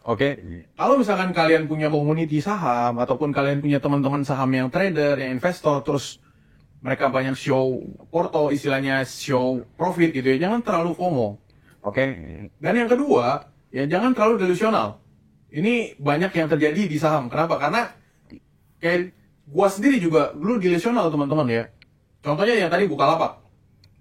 Oke, kalau misalkan kalian punya community saham ataupun kalian punya teman-teman saham yang trader, yang investor, terus mereka banyak show porto, istilahnya show profit gitu ya, jangan terlalu FOMO. Oke. Dan yang kedua, ya jangan terlalu delusional. Ini banyak yang terjadi di saham. Kenapa? Karena kayak gua sendiri juga dulu delusional teman-teman ya. Contohnya yang tadi Bukalapak.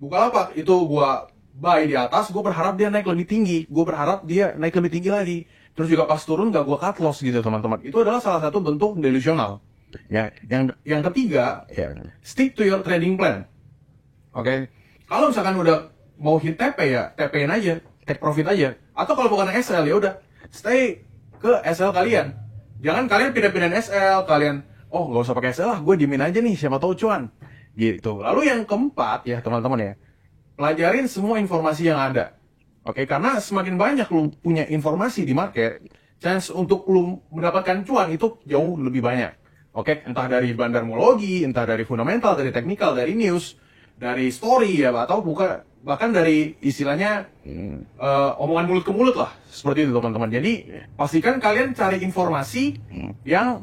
Bukalapak itu gua buy di atas, gua berharap dia naik lebih tinggi. Gua berharap dia naik lebih tinggi lagi. Terus juga pas turun gak gua cut loss gitu teman-teman. Itu adalah salah satu bentuk delusional. Ya, yang ketiga, ya, stick to your trading plan. Oke. Kalau misalkan udah mau hit TP ya, TP-in aja, take profit aja. Atau kalau bukan SL ya udah, stay ke SL kalian. Jangan kalian pindah-pindahin SL, kalian, oh nggak usah pakai SL lah, gue diemin aja nih, siapa tahu cuan. Gitu. Lalu yang keempat ya teman-teman ya, pelajarin semua informasi yang ada. Oke, karena semakin banyak lu punya informasi di market, chance untuk lu mendapatkan cuan itu jauh lebih banyak. Oke, entah dari bandarmologi, entah dari fundamental, dari technical, dari news, dari story ya, atau bahkan dari istilahnya omongan mulut ke mulut lah, seperti itu teman-teman. Jadi pastikan kalian cari informasi yang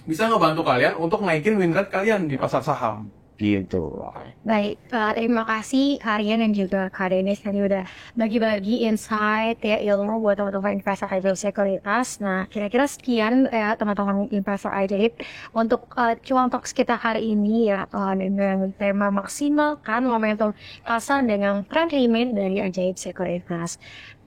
bisa ngebantu kalian untuk naikin win rate kalian di pasar saham. Gitu. Baik, terima kasih Harian dan juga Kak Dennis tadi udah bagi-bagi insight ya, ilmu buat teman-teman investor Ajaib Sekuritas. Nah, kira-kira sekian ya teman-teman investor Ajaib untuk Cuan Talks kita hari ini ya, dengan tema maksimalkan momentum pasar dengan trend limit dari Ajaib Sekuritas.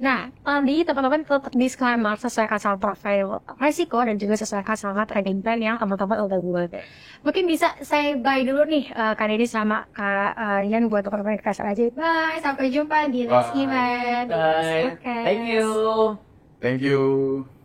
Nah, tadi teman-teman tetap disclaimer sesuaikan sama profil resiko dan juga sesuaikan sama trading plan yang teman-teman udah buat. Mungkin bisa saya bye dulu nih, Kak Deddy sama Kak Rian buat teman-teman yang kasar aja. Bye, sampai jumpa di next Bye. event. Bye. Oke. Thank you. Thank you.